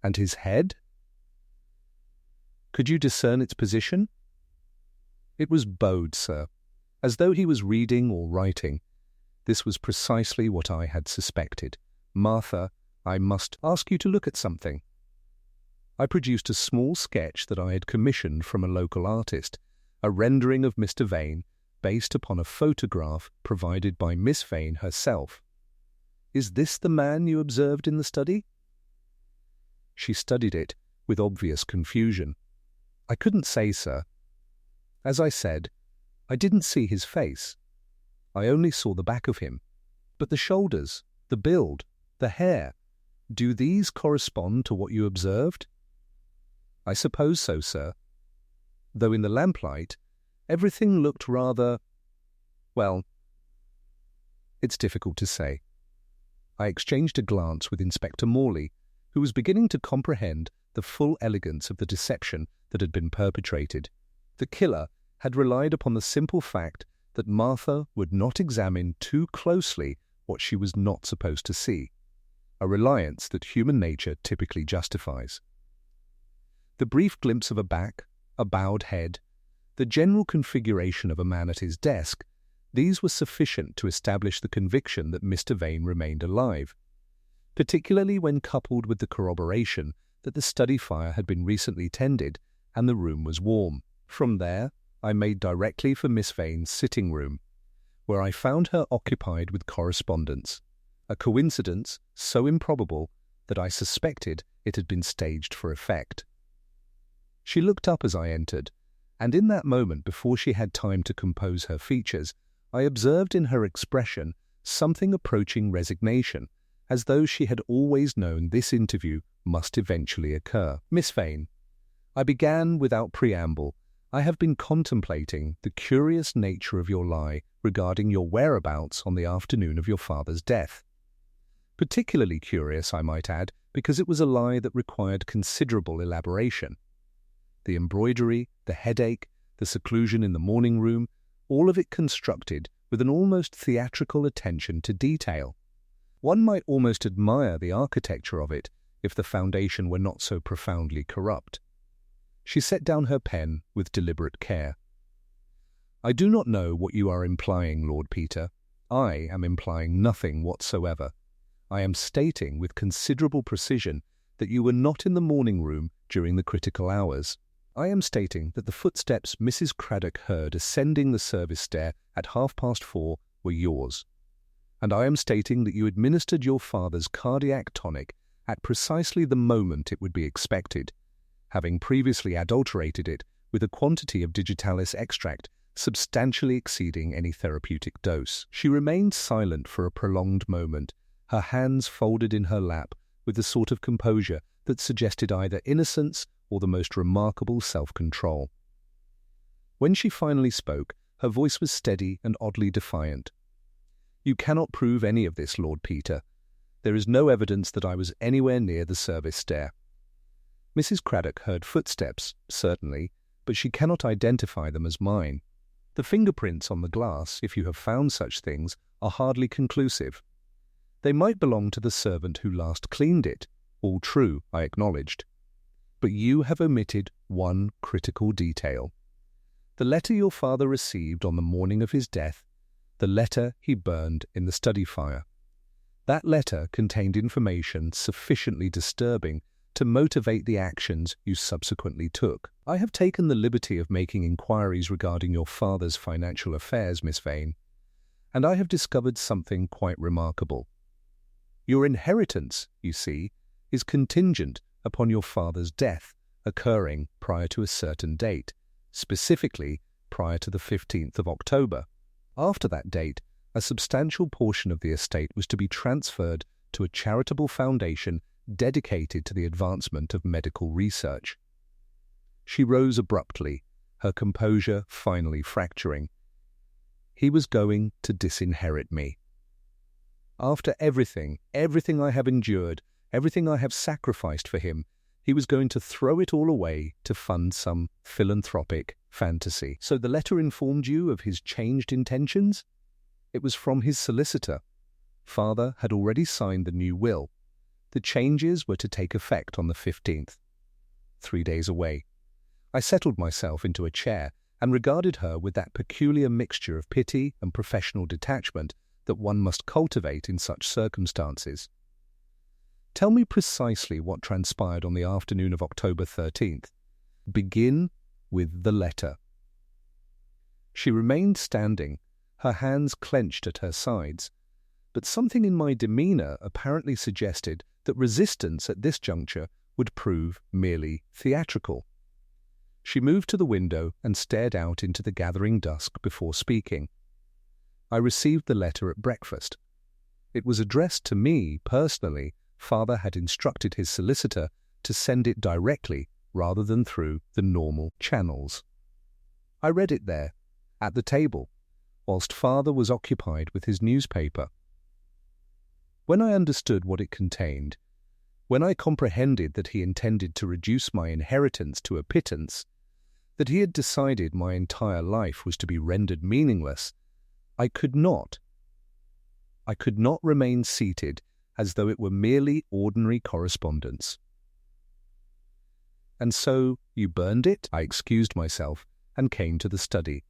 "And his head?" "Could you discern its position?" "It was bowed, sir, as though he was reading or writing." This was precisely what I had suspected. "Martha, I must ask you to look at something." I produced a small sketch that I had commissioned from a local artist, a rendering of Mr. Vane, based upon a photograph provided by Miss Vane herself. Is this the man you observed in the study? She studied it with obvious confusion. I couldn't say, sir. As I said, I didn't see his face. I only saw the back of him. But the shoulders, the build, the hair, do these correspond to what you observed? I suppose so, sir. Though in the lamplight, everything looked rather, well, it's difficult to say. I exchanged a glance with Inspector Morley, who was beginning to comprehend the full elegance of the deception that had been perpetrated. The killer had relied upon the simple fact that Martha would not examine too closely what she was not supposed to see, a reliance that human nature typically justifies. The brief glimpse of a back, a bowed head, the general configuration of a man at his desk, these were sufficient to establish the conviction that Mr. Vane remained alive, particularly when coupled with the corroboration that the study fire had been recently tended and the room was warm. From there, I made directly for Miss Vane's sitting room, where I found her occupied with correspondence, a coincidence so improbable that I suspected it had been staged for effect. She looked up as I entered, and in that moment, before she had time to compose her features, I observed in her expression something approaching resignation, as though she had always known this interview must eventually occur. Miss Vane, I began without preamble. I have been contemplating the curious nature of your lie regarding your whereabouts on the afternoon of your father's death. Particularly curious, I might add, because it was a lie that required considerable elaboration. The embroidery, the headache, the seclusion in the morning room, all of it constructed with an almost theatrical attention to detail. One might almost admire the architecture of it if the foundation were not so profoundly corrupt. She set down her pen with deliberate care. I do not know what you are implying, Lord Peter. I am implying nothing whatsoever. I am stating with considerable precision that you were not in the morning room during the critical hours. I am stating that the footsteps Mrs. Craddock heard ascending the service stair at 4:30 were yours. And I am stating that you administered your father's cardiac tonic at precisely the moment it would be expected, having previously adulterated it with a quantity of digitalis extract substantially exceeding any therapeutic dose. She remained silent for a prolonged moment, her hands folded in her lap with the sort of composure that suggested either innocence or the most remarkable self-control. When she finally spoke, her voice was steady and oddly defiant. You cannot prove any of this, Lord Peter. There is no evidence that I was anywhere near the service stair. Mrs. Craddock heard footsteps, certainly, but she cannot identify them as mine. The fingerprints on the glass, if you have found such things, are hardly conclusive. They might belong to the servant who last cleaned it. All true, I acknowledged. But you have omitted one critical detail. The letter your father received on the morning of his death, the letter he burned in the study fire. That letter contained information sufficiently disturbing to motivate the actions you subsequently took. I have taken the liberty of making inquiries regarding your father's financial affairs, Miss Vane, and I have discovered something quite remarkable. Your inheritance, you see, is contingent upon your father's death occurring prior to a certain date, specifically prior to the 15th of October. After that date, a substantial portion of the estate was to be transferred to a charitable foundation dedicated to the advancement of medical research. She rose abruptly, her composure finally fracturing. He was going to disinherit me. After everything I have endured, everything I have sacrificed for him, he was going to throw it all away to fund some philanthropic fantasy. So the letter informed you of his changed intentions? It was from his solicitor. Father had already signed the new will. The changes were to take effect on the 15th. 3 days away. I settled myself into a chair and regarded her with that peculiar mixture of pity and professional detachment that one must cultivate in such circumstances. Tell me precisely what transpired on the afternoon of October 13th. Begin with the letter. She remained standing, her hands clenched at her sides, but something in my demeanour apparently suggested that resistance at this juncture would prove merely theatrical. She moved to the window and stared out into the gathering dusk before speaking. I received the letter at breakfast. It was addressed to me personally. Father had instructed his solicitor to send it directly rather than through the normal channels. I read it there, at the table, whilst Father was occupied with his newspaper. When I understood what it contained, when I comprehended that he intended to reduce my inheritance to a pittance, that he had decided my entire life was to be rendered meaningless, I could not remain seated as though it were merely ordinary correspondence. "And so you burned it?" I excused myself and came to the study.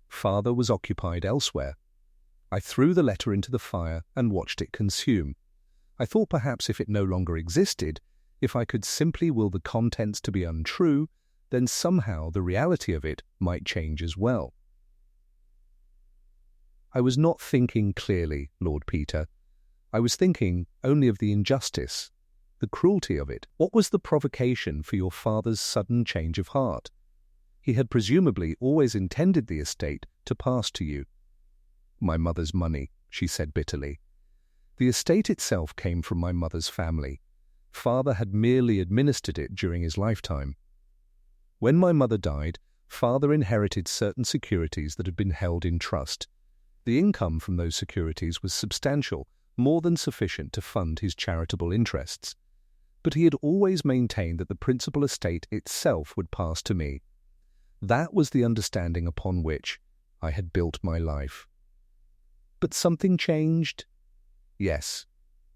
Father was occupied elsewhere. I threw the letter into the fire and watched it consume. I thought perhaps if it no longer existed, if I could simply will the contents to be untrue, then somehow the reality of it might change as well. I was not thinking clearly, Lord Peter. I was thinking only of the injustice, the cruelty of it. What was the provocation for your father's sudden change of heart? He had presumably always intended the estate to pass to you. "My mother's money," she said bitterly. "The estate itself came from my mother's family. Father had merely administered it during his lifetime. When my mother died, Father inherited certain securities that had been held in trust. The income from those securities was substantial, more than sufficient to fund his charitable interests. But he had always maintained that the principal estate itself would pass to me. That was the understanding upon which I had built my life. But something changed? Yes.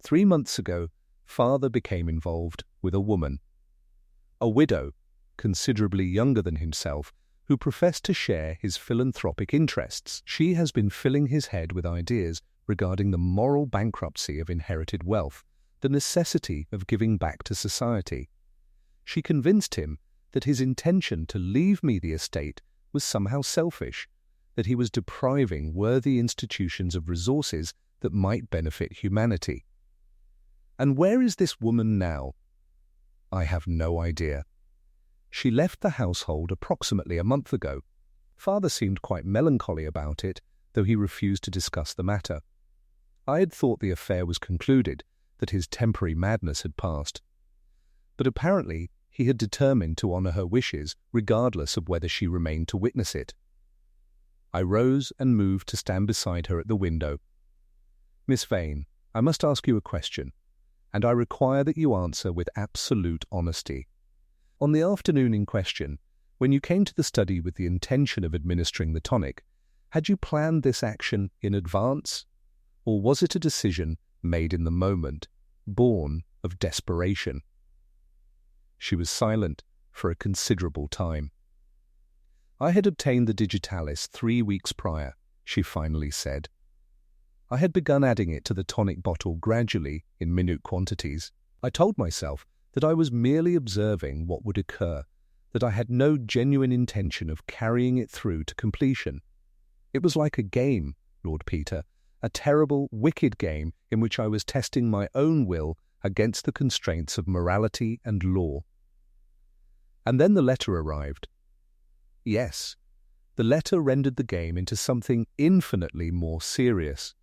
3 months ago, Father became involved with a woman. A widow, considerably younger than himself, who professed to share his philanthropic interests. She has been filling his head with ideas regarding the moral bankruptcy of inherited wealth, the necessity of giving back to society. She convinced him that his intention to leave me the estate was somehow selfish, that he was depriving worthy institutions of resources that might benefit humanity. And where is this woman now? I have no idea. She left the household approximately a month ago. Father seemed quite melancholy about it, though he refused to discuss the matter. I had thought the affair was concluded, that his temporary madness had passed. But apparently he had determined to honour her wishes, regardless of whether she remained to witness it. I rose and moved to stand beside her at the window. "Miss Vane, I must ask you a question, and I require that you answer with absolute honesty. On the afternoon in question, when you came to the study with the intention of administering the tonic, had you planned this action in advance? Or was it a decision made in the moment, born of desperation?" She was silent for a considerable time. "I had obtained the digitalis 3 weeks prior," she finally said. "I had begun adding it to the tonic bottle gradually in minute quantities. I told myself that I was merely observing what would occur, that I had no genuine intention of carrying it through to completion. It was like a game, Lord Peter, a terrible, wicked game in which I was testing my own will against the constraints of morality and law. And then the letter arrived. Yes, the letter rendered the game into something infinitely more serious.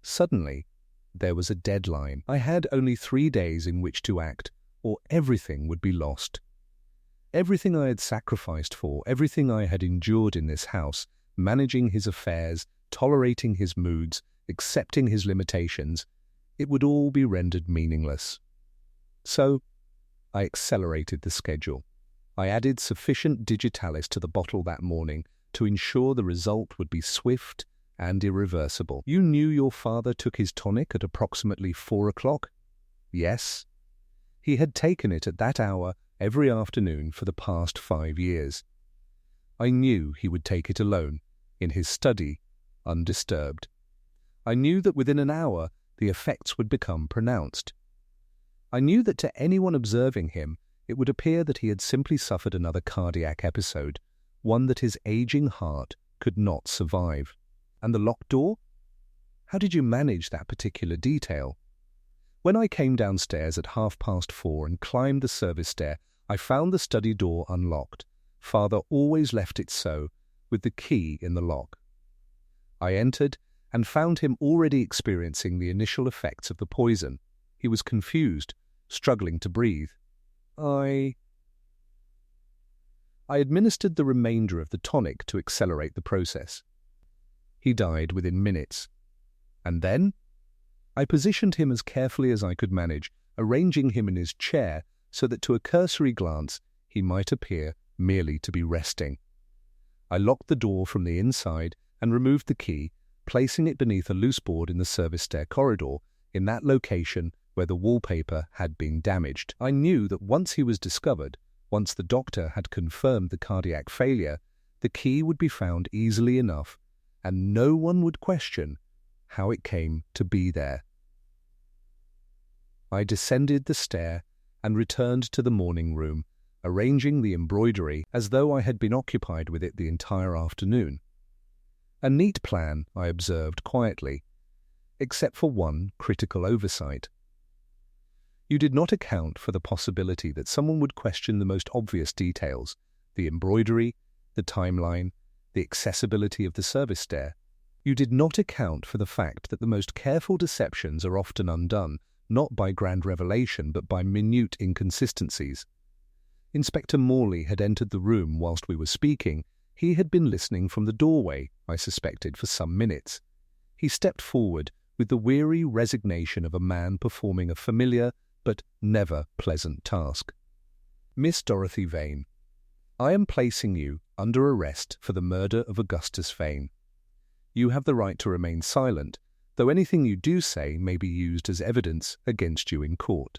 Suddenly, there was a deadline. I had only 3 days in which to act, or everything would be lost. Everything I had sacrificed for, everything I had endured in this house, managing his affairs, tolerating his moods, accepting his limitations, it would all be rendered meaningless. So, I accelerated the schedule. I added sufficient digitalis to the bottle that morning to ensure the result would be swift and irreversible. You knew your father took his tonic at approximately 4 o'clock? Yes. He had taken it at that hour every afternoon for the past 5 years. I knew he would take it alone, in his study, undisturbed. I knew that within an hour the effects would become pronounced. I knew that to anyone observing him, it would appear that he had simply suffered another cardiac episode, one that his aging heart could not survive. And the locked door? How did you manage that particular detail? When I came downstairs at 4:30 and climbed the service stair, I found the study door unlocked. Father always left it so, with the key in the lock. I entered and found him already experiencing the initial effects of the poison. He was confused, struggling to breathe. I administered the remainder of the tonic to accelerate the process. He died within minutes. And then? I positioned him as carefully as I could manage, arranging him in his chair so that to a cursory glance he might appear merely to be resting. I locked the door from the inside and removed the key, placing it beneath a loose board in the service stair corridor, in that location where the wallpaper had been damaged. I knew that once he was discovered, once the doctor had confirmed the cardiac failure, the key would be found easily enough, and no one would question how it came to be there. I descended the stair and returned to the morning room, arranging the embroidery as though I had been occupied with it the entire afternoon. A neat plan, I observed quietly, except for one critical oversight. You did not account for the possibility that someone would question the most obvious details, the embroidery, the timeline, the accessibility of the service stair. You did not account for the fact that the most careful deceptions are often undone, not by grand revelation but by minute inconsistencies. Inspector Morley had entered the room whilst we were speaking. He had been listening from the doorway, I suspected, for some minutes. He stepped forward with the weary resignation of a man performing a familiar but never pleasant task. Miss Dorothy Vane, I am placing you under arrest for the murder of Augustus Vane. You have the right to remain silent, though anything you do say may be used as evidence against you in court.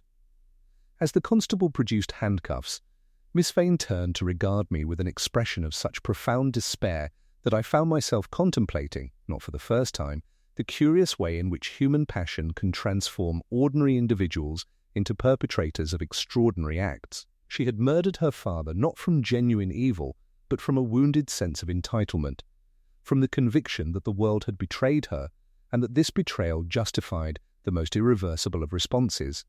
As the constable produced handcuffs, Miss Vane turned to regard me with an expression of such profound despair that I found myself contemplating, not for the first time, the curious way in which human passion can transform ordinary individuals into perpetrators of extraordinary acts. She had murdered her father not from genuine evil, but from a wounded sense of entitlement, from the conviction that the world had betrayed her, and that this betrayal justified the most irreversible of responses.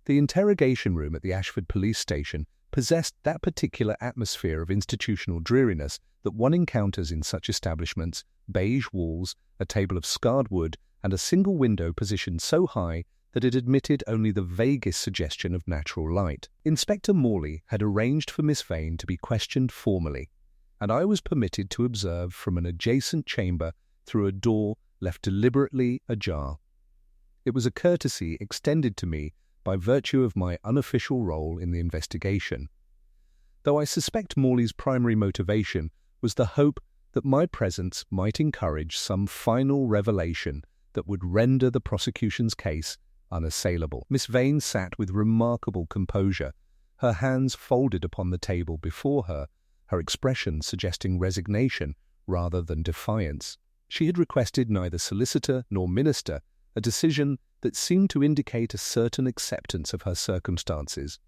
The interrogation room at the Ashford police station possessed that particular atmosphere of institutional dreariness that one encounters in such establishments: beige walls, a table of scarred wood, and a single window positioned so high that it admitted only the vaguest suggestion of natural light. Inspector Morley had arranged for Miss Vane to be questioned formally, and I was permitted to observe from an adjacent chamber through a door left deliberately ajar. It was a courtesy extended to me by virtue of my unofficial role in the investigation, though I suspect Morley's primary motivation was the hope that my presence might encourage some final revelation that would render the prosecution's case unassailable. Miss Vane sat with remarkable composure, her hands folded upon the table before her, her expression suggesting resignation rather than defiance. She had requested neither solicitor nor minister, a decision that seemed to indicate a certain acceptance of her circumstances.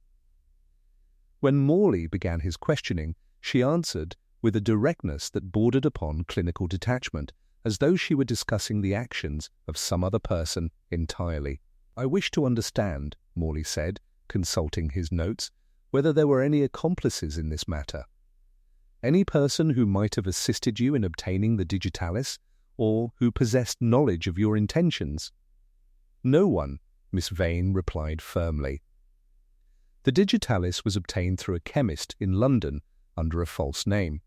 When Morley began his questioning, she answered with a directness that bordered upon clinical detachment, as though she were discussing the actions of some other person entirely. "I wish to understand," Morley said, consulting his notes, "whether there were any accomplices in this matter. Any person who might have assisted you in obtaining the digitalis, or who possessed knowledge of your intentions." "No one," Miss Vane replied firmly. "The digitalis was obtained through a chemist in London under a false name.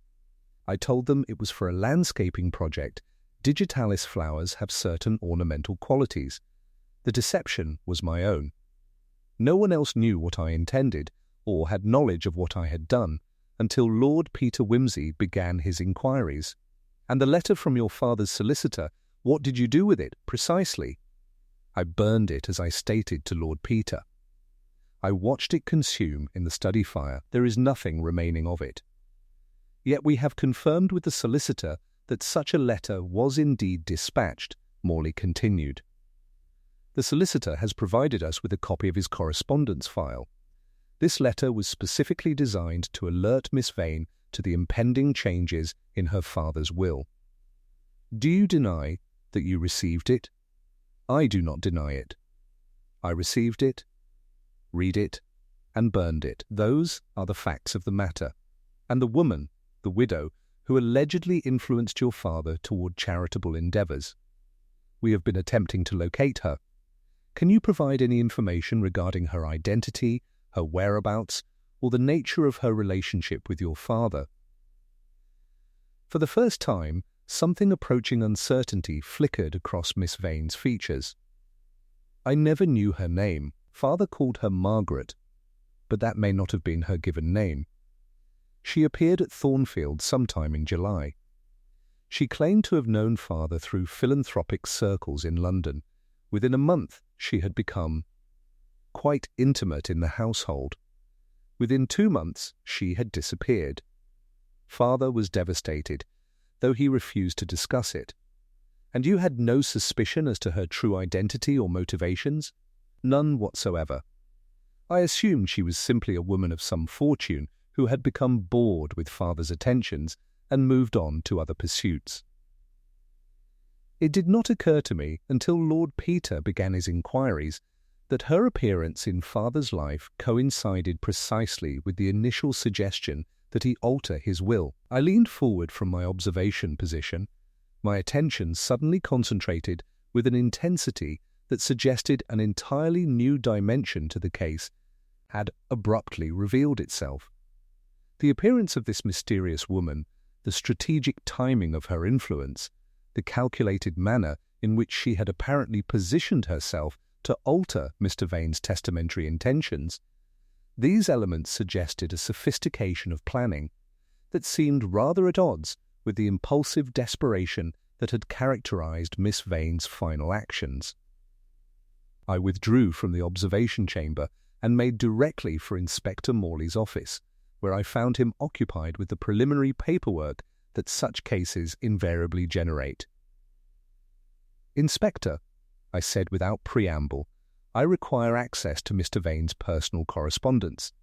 I told them it was for a landscaping project. Digitalis flowers have certain ornamental qualities. The deception was my own. No one else knew what I intended, or had knowledge of what I had done, until Lord Peter Wimsey began his inquiries. And the letter from your father's solicitor, what did you do with it, precisely?" "I burned it, as I stated to Lord Peter. I watched it consume in the study fire. There is nothing remaining of it." "Yet we have confirmed with the solicitor that such a letter was indeed dispatched," Morley continued. "The solicitor has provided us with a copy of his correspondence file. This letter was specifically designed to alert Miss Vane to the impending changes in her father's will. Do you deny that you received it? I do not deny it. I received it, read it, and burned it. Those are the facts of the matter. And the woman, the widow, who allegedly influenced your father toward charitable endeavors. We have been attempting to locate her. Can you provide any information regarding her identity, her whereabouts, or the nature of her relationship with your father? For the first time, something approaching uncertainty flickered across Miss Vane's features. I never knew her name. Father called her Margaret, but that may not have been her given name. She appeared at Thornfield sometime in July. She claimed to have known father through philanthropic circles in London. Within a month, she had become quite intimate in the household. Within 2 months, she had disappeared. Father was devastated, though he refused to discuss it. And you had no suspicion as to her true identity or motivations? None whatsoever. I assumed she was simply a woman of some fortune who had become bored with father's attentions and moved on to other pursuits. It did not occur to me until Lord Peter began his inquiries that her appearance in father's life coincided precisely with the initial suggestion that he alter his will. I leaned forward from my observation position, my attention suddenly concentrated with an intensity that suggested an entirely new dimension to the case had abruptly revealed itself. The appearance of this mysterious woman, the strategic timing of her influence, the calculated manner in which she had apparently positioned herself to alter Mr. Vane's testamentary intentions, these elements suggested a sophistication of planning that seemed rather at odds with the impulsive desperation that had characterized Miss Vane's final actions. I withdrew from the observation chamber and made directly for Inspector Morley's office, where I found him occupied with the preliminary paperwork that such cases invariably generate. "Inspector," I said without preamble, "I require access to Mr. Vane's personal correspondence.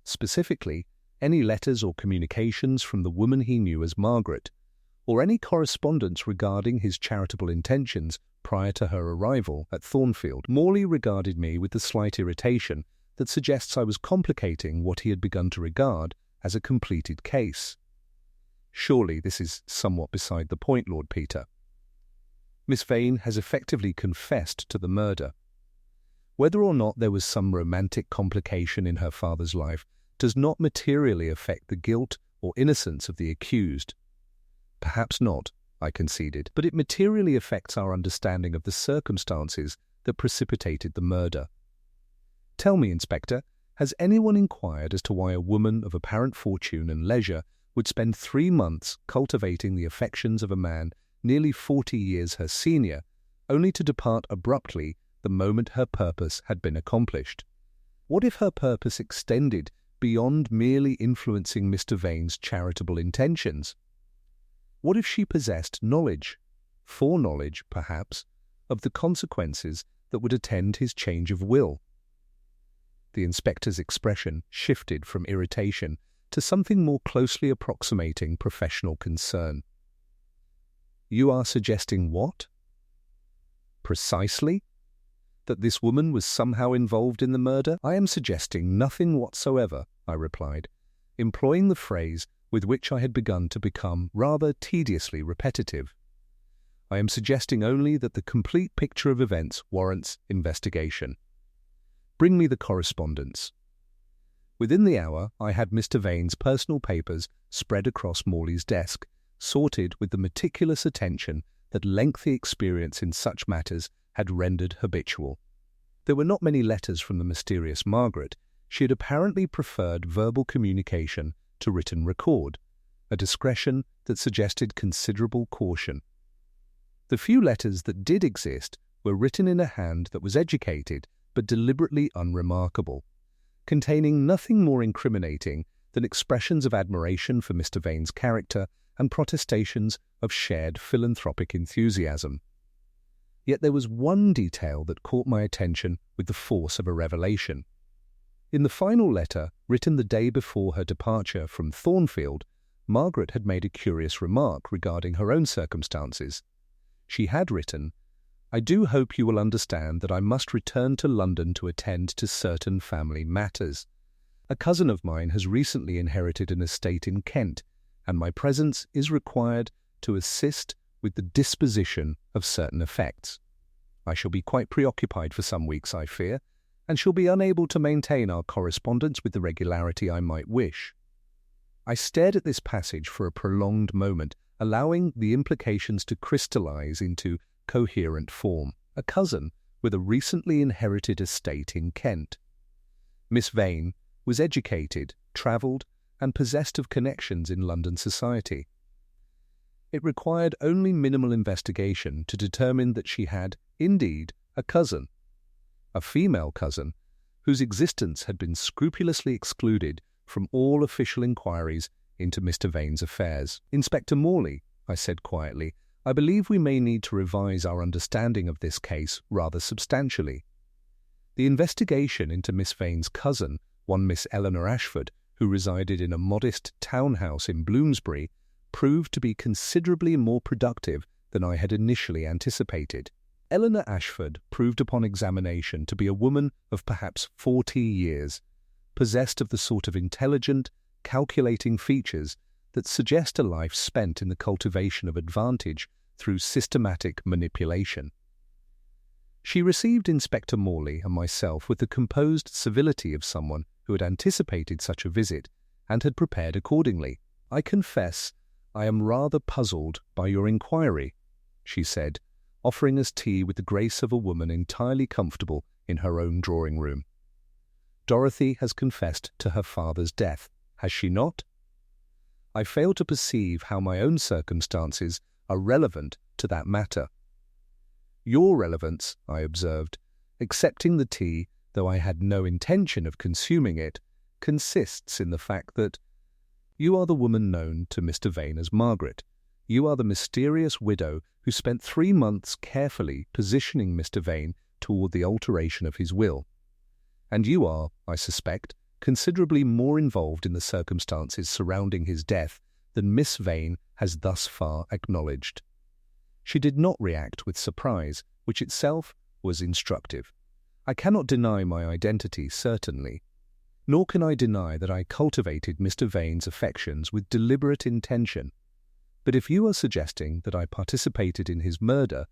Specifically, any letters or communications from the woman he knew as Margaret, or any correspondence regarding his charitable intentions prior to her arrival at Thornfield." Morley regarded me with the slight irritation that suggests I was complicating what he had begun to regard as a completed case. "Surely this is somewhat beside the point, Lord Peter. Miss Vane has effectively confessed to the murder. Whether or not there was some romantic complication in her father's life does not materially affect the guilt or innocence of the accused." "Perhaps not," I conceded, "but it materially affects our understanding of the circumstances that precipitated the murder. Tell me, Inspector, has anyone inquired as to why a woman of apparent fortune and leisure would spend 3 months cultivating the affections of a man nearly 40 years her senior, only to depart abruptly the moment her purpose had been accomplished? What if her purpose extended beyond merely influencing Mr. Vane's charitable intentions? What if she possessed knowledge, foreknowledge perhaps, of the consequences that would attend his change of will?" The inspector's expression shifted from irritation to something more closely approximating professional concern. "You are suggesting what?" "Precisely. That this woman was somehow involved in the murder?" "I am suggesting nothing whatsoever," I replied, employing the phrase with which I had begun to become rather tediously repetitive. "I am suggesting only that the complete picture of events warrants investigation. Bring me the correspondence." Within the hour, I had Mr. Vane's personal papers spread across Morley's desk, sorted with the meticulous attention that lengthy experience in such matters had rendered habitual. There were not many letters from the mysterious Margaret. She had apparently preferred verbal communication to written record, a discretion that suggested considerable caution. The few letters that did exist were written in a hand that was educated but deliberately unremarkable, containing nothing more incriminating than expressions of admiration for Mr. Vane's character and protestations of shared philanthropic enthusiasm. Yet there was one detail that caught my attention with the force of a revelation. In the final letter, written the day before her departure from Thornfield, Margaret had made a curious remark regarding her own circumstances. She had written, "I do hope you will understand that I must return to London to attend to certain family matters. A cousin of mine has recently inherited an estate in Kent, and my presence is required to assist with the disposition of certain effects. I shall be quite preoccupied for some weeks, I fear, and shall be unable to maintain our correspondence with the regularity I might wish." I stared at this passage for a prolonged moment, allowing the implications to crystallize into coherent form. A cousin with a recently inherited estate in Kent. Miss Vane was educated, travelled, and possessed of connections in London society. It required only minimal investigation to determine that she had, indeed, a cousin, a female cousin, whose existence had been scrupulously excluded from all official inquiries into Mr. Vane's affairs. "Inspector Morley," I said quietly, "I believe we may need to revise our understanding of this case rather substantially. The investigation into Miss Vane's cousin, one Miss Eleanor Ashford, who resided in a modest townhouse in Bloomsbury, proved to be considerably more productive than I had initially anticipated. Eleanor Ashford proved upon examination to be a woman of perhaps 40 years, possessed of the sort of intelligent, calculating features that suggest a life spent in the cultivation of advantage through systematic manipulation. She received Inspector Morley and myself with the composed civility of someone who had anticipated such a visit and had prepared accordingly. "I confess I am rather puzzled by your inquiry," she said, offering us tea with the grace of a woman entirely comfortable in her own drawing-room. "Dorothy has confessed to her father's death, has she not? I fail to perceive how my own circumstances are relevant to that matter." "Your relevance," I observed, "accepting the tea, though I had no intention of consuming it, consists in the fact that you are the woman known to Mr. Vane as Margaret. You are the mysterious widow who spent 3 months carefully positioning Mr. Vane toward the alteration of his will. And you are, I suspect, considerably more involved in the circumstances surrounding his death than Miss Vane has thus far acknowledged." She did not react with surprise, which itself was instructive. I cannot deny my identity, certainly. Nor can I deny that I cultivated Mr. Vane's affections with deliberate intention. But if you are suggesting that I participated in his murder,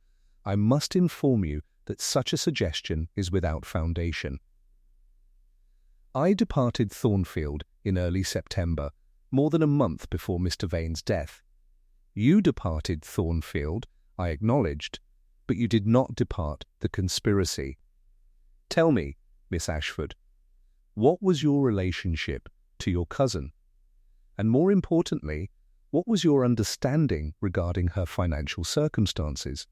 I must inform you that such a suggestion is without foundation. I departed Thornfield in early September, more than a month before Mr. Vane's death. You departed Thornfield, I acknowledged, but you did not depart the conspiracy. Tell me, Miss Ashford, what was your relationship to your cousin? And more importantly, what was your understanding regarding her financial circumstances?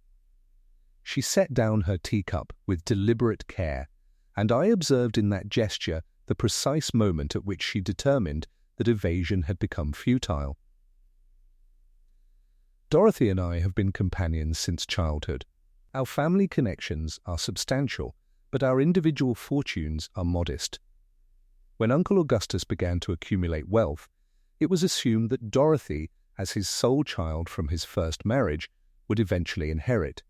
She set down her teacup with deliberate care, and I observed in that gesture the precise moment at which she determined that evasion had become futile. Dorothy and I have been companions since childhood. Our family connections are substantial, but our individual fortunes are modest. When Uncle Augustus began to accumulate wealth, it was assumed that Dorothy, as his sole child from his first marriage, would eventually inherit.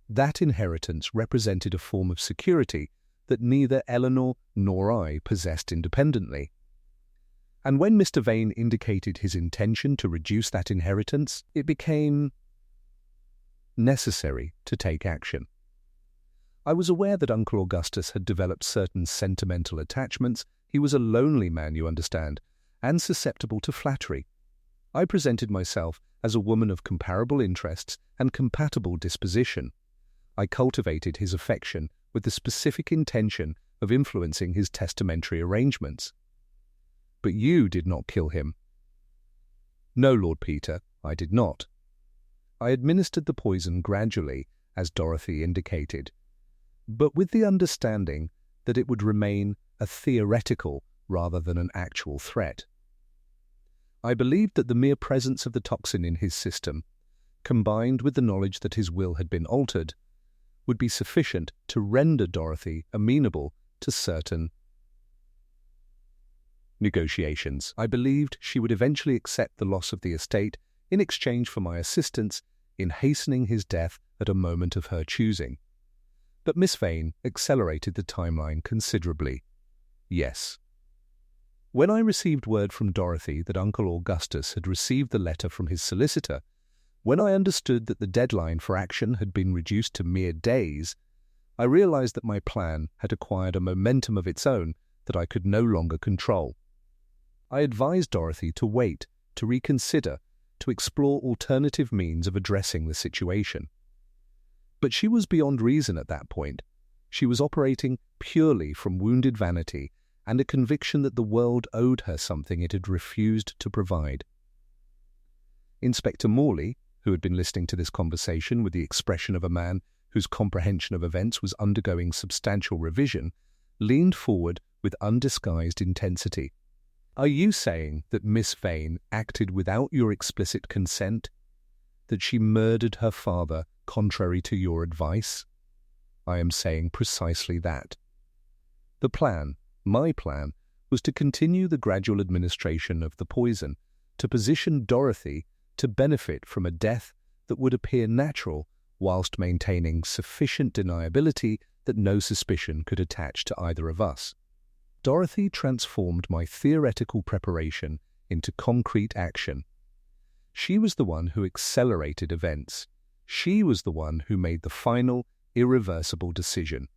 That inheritance represented a form of security that neither Eleanor nor I possessed independently. And when Mr. Vane indicated his intention to reduce that inheritance, it became necessary to take action. I was aware that Uncle Augustus had developed certain sentimental attachments. He was a lonely man, you understand, and susceptible to flattery. I presented myself as a woman of comparable interests and compatible disposition. I cultivated his affection with the specific intention of influencing his testamentary arrangements. But you did not kill him. No, Lord Peter, I did not. I administered the poison gradually, as Dorothy indicated, but with the understanding that it would remain a theoretical rather than an actual threat. I believed that the mere presence of the toxin in his system, combined with the knowledge that his will had been altered, would be sufficient to render Dorothy amenable to certain negotiations. I believed she would eventually accept the loss of the estate in exchange for my assistance in hastening his death at a moment of her choosing. But Miss Vane accelerated the timeline considerably. Yes. When I received word from Dorothy that Uncle Augustus had received the letter from his solicitor, when I understood that the deadline for action had been reduced to mere days, I realized that my plan had acquired a momentum of its own that I could no longer control. I advised Dorothy to wait, to reconsider, to explore alternative means of addressing the situation. But she was beyond reason at that point. She was operating purely from wounded vanity and a conviction that the world owed her something it had refused to provide. Inspector Morley, who had been listening to this conversation with the expression of a man whose comprehension of events was undergoing substantial revision, leaned forward with undisguised intensity. "Are you saying that Miss Vane acted without your explicit consent? That she murdered her father contrary to your advice?" "I am saying precisely that. The plan, my plan, was to continue the gradual administration of the poison, to position Dorothy to benefit from a death that would appear natural whilst maintaining sufficient deniability that no suspicion could attach to either of us. Dorothy transformed my theoretical preparation into concrete action. She was the one who accelerated events. She was the one who made the final, irreversible decision.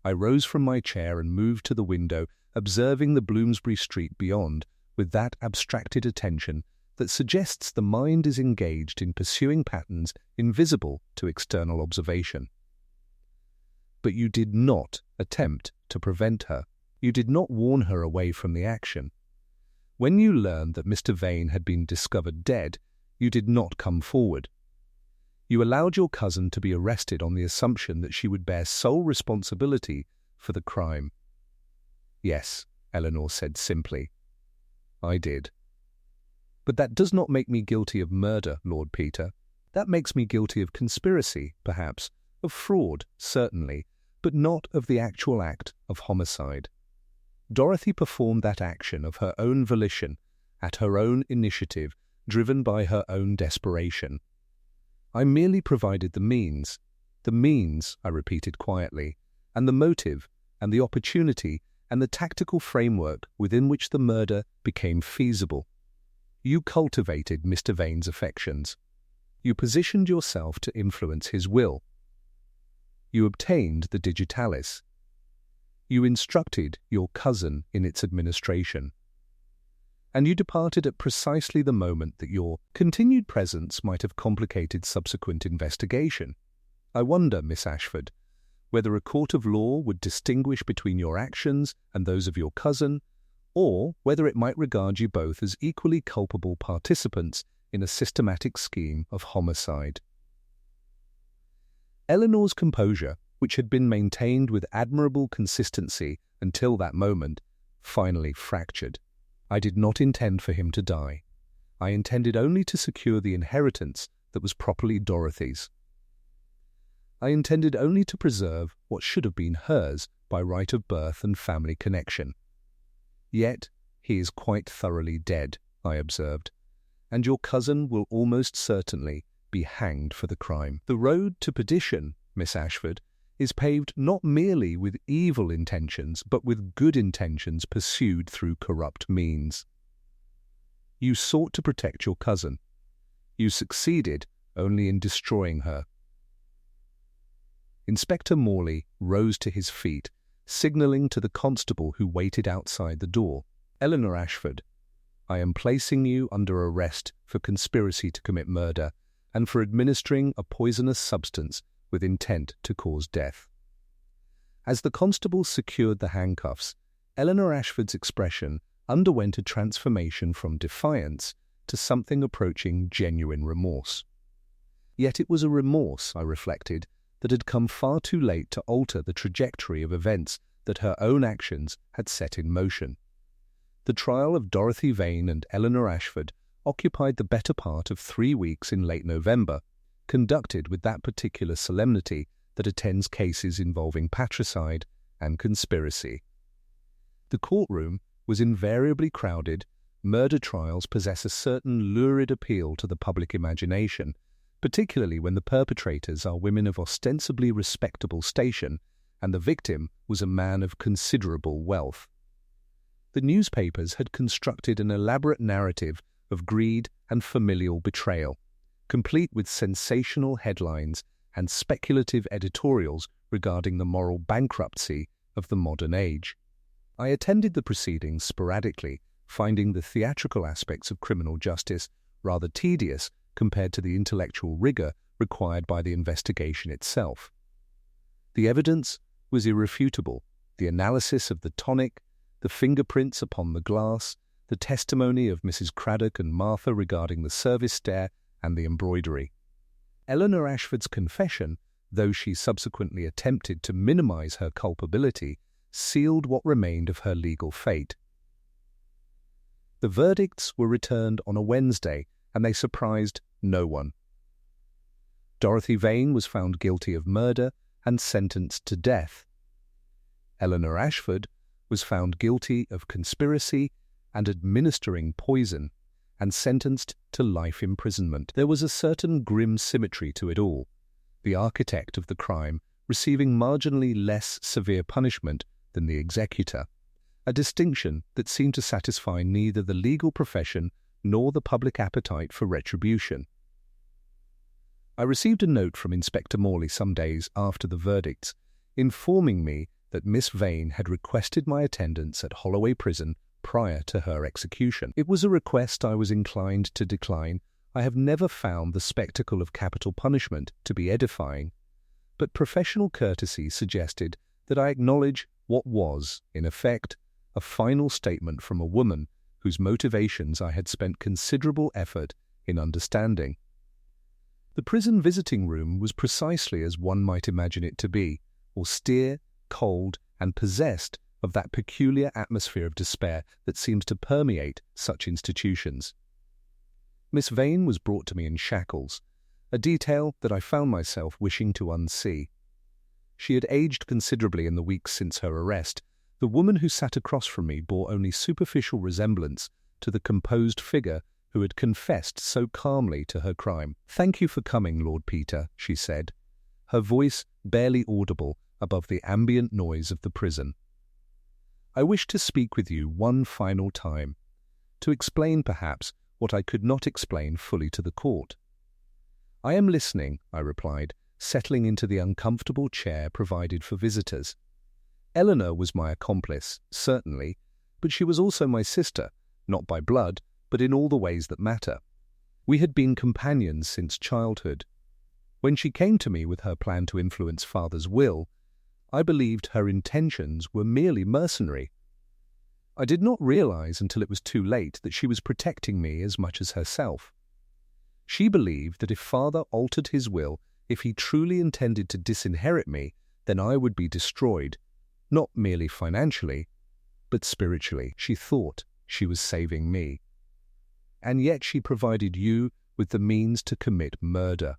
I rose from my chair and moved to the window, observing the Bloomsbury Street beyond with that abstracted attention that suggests the mind is engaged in pursuing patterns invisible to external observation. But you did not attempt to prevent her. You did not warn her away from the action. When you learned that Mr. Vane had been discovered dead, you did not come forward. You allowed your cousin to be arrested on the assumption that she would bear sole responsibility for the crime. "Yes," Eleanor said simply. "I did. But that does not make me guilty of murder, Lord Peter. That makes me guilty of conspiracy, perhaps, of fraud, certainly, but not of the actual act of homicide. Dorothy performed that action of her own volition, at her own initiative, driven by her own desperation. I merely provided the means, I repeated quietly, and the motive, and the opportunity, and the tactical framework within which the murder became feasible. You cultivated Mr. Vane's affections. You positioned yourself to influence his will. You obtained the digitalis. You instructed your cousin in its administration. And you departed at precisely the moment that your continued presence might have complicated subsequent investigation. I wonder, Miss Ashford, whether a court of law would distinguish between your actions and those of your cousin, or whether it might regard you both as equally culpable participants in a systematic scheme of homicide." Eleanor's composure, which had been maintained with admirable consistency until that moment, finally fractured. I did not intend for him to die. I intended only to secure the inheritance that was properly Dorothy's. I intended only to preserve what should have been hers by right of birth and family connection. "Yet he is quite thoroughly dead," I observed, "and your cousin will almost certainly be hanged for the crime. The road to perdition, Miss Ashford, is paved not merely with evil intentions, but with good intentions pursued through corrupt means. You sought to protect your cousin. You succeeded only in destroying her." Inspector Morley rose to his feet, signalling to the constable who waited outside the door. "Eleanor Ashford, I am placing you under arrest for conspiracy to commit murder and for administering a poisonous substance with intent to cause death." As the constable secured the handcuffs, Eleanor Ashford's expression underwent a transformation from defiance to something approaching genuine remorse. Yet it was a remorse, I reflected, that had come far too late to alter the trajectory of events that her own actions had set in motion. The trial of Dorothy Vane and Eleanor Ashford occupied the better part of 3 weeks in late November, conducted with that particular solemnity that attends cases involving patricide and conspiracy. The courtroom, was invariably crowded, murder trials possess a certain lurid appeal to the public imagination, particularly when the perpetrators are women of ostensibly respectable station and the victim was a man of considerable wealth. The newspapers had constructed an elaborate narrative of greed and familial betrayal, complete with sensational headlines and speculative editorials regarding the moral bankruptcy of the modern age. I attended the proceedings sporadically, finding the theatrical aspects of criminal justice rather tedious compared to the intellectual rigor required by the investigation itself. The evidence was irrefutable. The analysis of the tonic, the fingerprints upon the glass, the testimony of Mrs. Craddock and Martha regarding the service stair and the embroidery. Eleanor Ashford's confession, though she subsequently attempted to minimize her culpability, sealed what remained of her legal fate. The verdicts were returned on a Wednesday, and they surprised no one. Dorothy Vane was found guilty of murder and sentenced to death. Eleanor Ashford was found guilty of conspiracy and administering poison, and sentenced to life imprisonment. There was a certain grim symmetry to it all, the architect of the crime receiving marginally less severe punishment than the executor, a distinction that seemed to satisfy neither the legal profession nor the public appetite for retribution. I received a note from Inspector Morley some days after the verdicts, informing me that Miss Vane had requested my attendance at Holloway Prison prior to her execution. It was a request I was inclined to decline. I have never found the spectacle of capital punishment to be edifying, but professional courtesy suggested that I acknowledge what was, in effect, a final statement from a woman whose motivations I had spent considerable effort in understanding. The prison visiting room was precisely as one might imagine it to be, austere, cold, and possessed of that peculiar atmosphere of despair that seems to permeate such institutions. Miss Vane was brought to me in shackles, a detail that I found myself wishing to unsee. She had aged considerably in the weeks since her arrest. The woman who sat across from me bore only superficial resemblance to the composed figure who had confessed so calmly to her crime. "Thank you for coming, Lord Peter," she said, her voice barely audible above the ambient noise of the prison. "I wish to speak with you one final time, to explain perhaps what I could not explain fully to the court." "I am listening," I replied, settling into the uncomfortable chair provided for visitors. Eleanor was my accomplice, certainly, but she was also my sister, not by blood, but in all the ways that matter. We had been companions since childhood. When she came to me with her plan to influence Father's will, I believed her intentions were merely mercenary. I did not realize until it was too late that she was protecting me as much as herself. She believed that if Father altered his will, if he truly intended to disinherit me, then I would be destroyed, not merely financially, but spiritually. She thought she was saving me. And yet she provided you with the means to commit murder.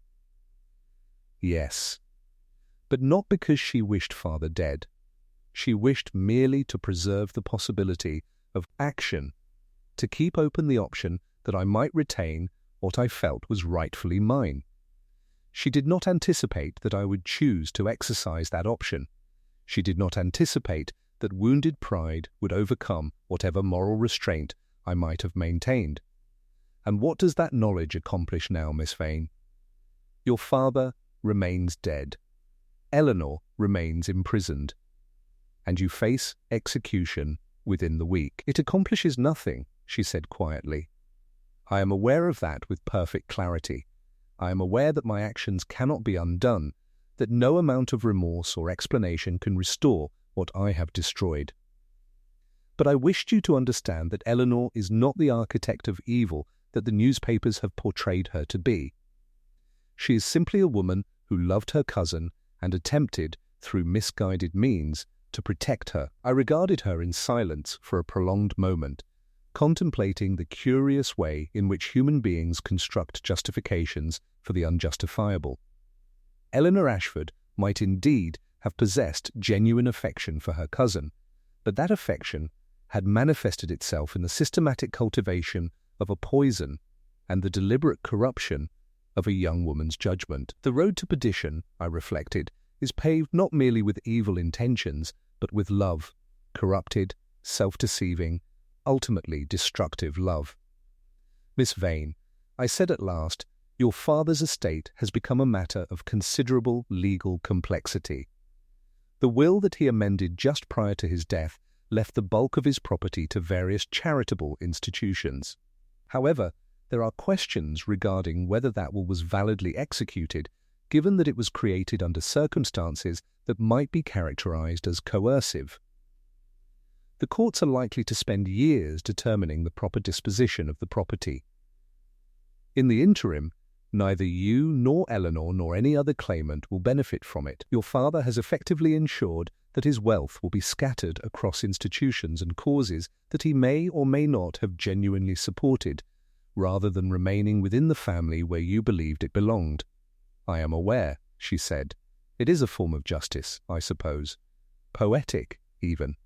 Yes, but not because she wished Father dead. She wished merely to preserve the possibility of action, to keep open the option that I might retain what I felt was rightfully mine. She did not anticipate that I would choose to exercise that option. She did not anticipate that wounded pride would overcome whatever moral restraint I might have maintained. And what does that knowledge accomplish now, Miss Vane? Your father remains dead. Eleanor remains imprisoned. And you face execution within the week. It accomplishes nothing, she said quietly. I am aware of that with perfect clarity. I am aware that my actions cannot be undone, that no amount of remorse or explanation can restore what I have destroyed. But I wished you to understand that Eleanor is not the architect of evil that the newspapers have portrayed her to be. She is simply a woman who loved her cousin and attempted, through misguided means, to protect her. I regarded her in silence for a prolonged moment, contemplating the curious way in which human beings construct justifications for the unjustifiable. Eleanor Ashford might indeed have possessed genuine affection for her cousin, but that affection had manifested itself in the systematic cultivation of a poison and the deliberate corruption of a young woman's judgment. The road to perdition, I reflected, is paved not merely with evil intentions, but with love, corrupted, self-deceiving, ultimately destructive love. Miss Vane, I said at last, your father's estate has become a matter of considerable legal complexity. The will that he amended just prior to his death left the bulk of his property to various charitable institutions. However, there are questions regarding whether that will was validly executed, given that it was created under circumstances that might be characterized as coercive. The courts are likely to spend years determining the proper disposition of the property. In the interim, neither you nor Eleanor nor any other claimant will benefit from it. Your father has effectively ensured that his wealth will be scattered across institutions and causes that he may or may not have genuinely supported, rather than remaining within the family where you believed it belonged. I am aware, she said. It is a form of justice, I suppose. Poetic, even.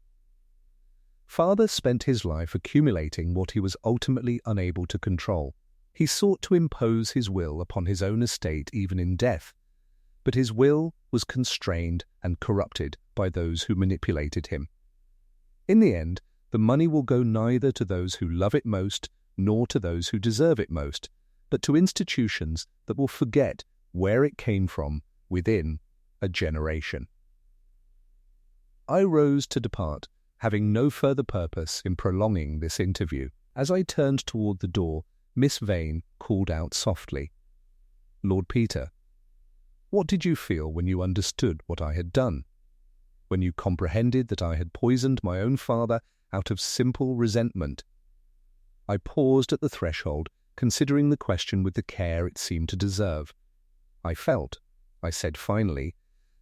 Father spent his life accumulating what he was ultimately unable to control. He sought to impose his will upon his own estate even in death, but his will was constrained and corrupted by those who manipulated him. In the end, the money will go neither to those who love it most nor to those who deserve it most, but to institutions that will forget where it came from within a generation. I rose to depart, having no further purpose in prolonging this interview. As I turned toward the door, Miss Vane called out softly, "Lord Peter, what did you feel when you understood what I had done? When you comprehended that I had poisoned my own father out of simple resentment?" I paused at the threshold, considering the question with the care it seemed to deserve. "I felt," I said finally,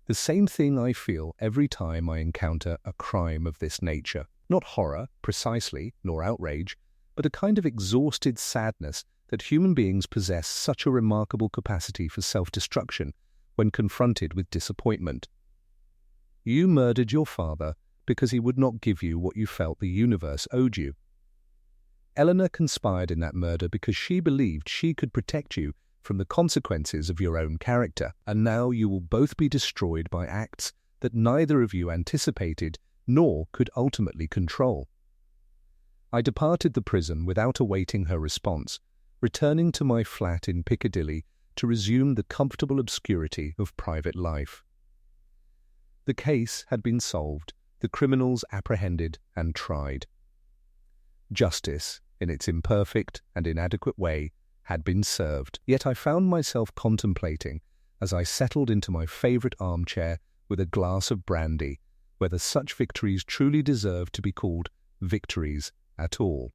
"the same thing I feel every time I encounter a crime of this nature. Not horror, precisely, nor outrage, but a kind of exhausted sadness that human beings possess such a remarkable capacity for self-destruction when confronted with disappointment. You murdered your father because he would not give you what you felt the universe owed you. Eleanor conspired in that murder because she believed she could protect you from the consequences of your own character, and now you will both be destroyed by acts that neither of you anticipated nor could ultimately control." I departed the prison without awaiting her response, returning to my flat in Piccadilly to resume the comfortable obscurity of private life. The case had been solved, the criminals apprehended and tried. Justice, in its imperfect and inadequate way, had been served. Yet I found myself contemplating, as I settled into my favourite armchair with a glass of brandy, whether such victories truly deserved to be called victories at all.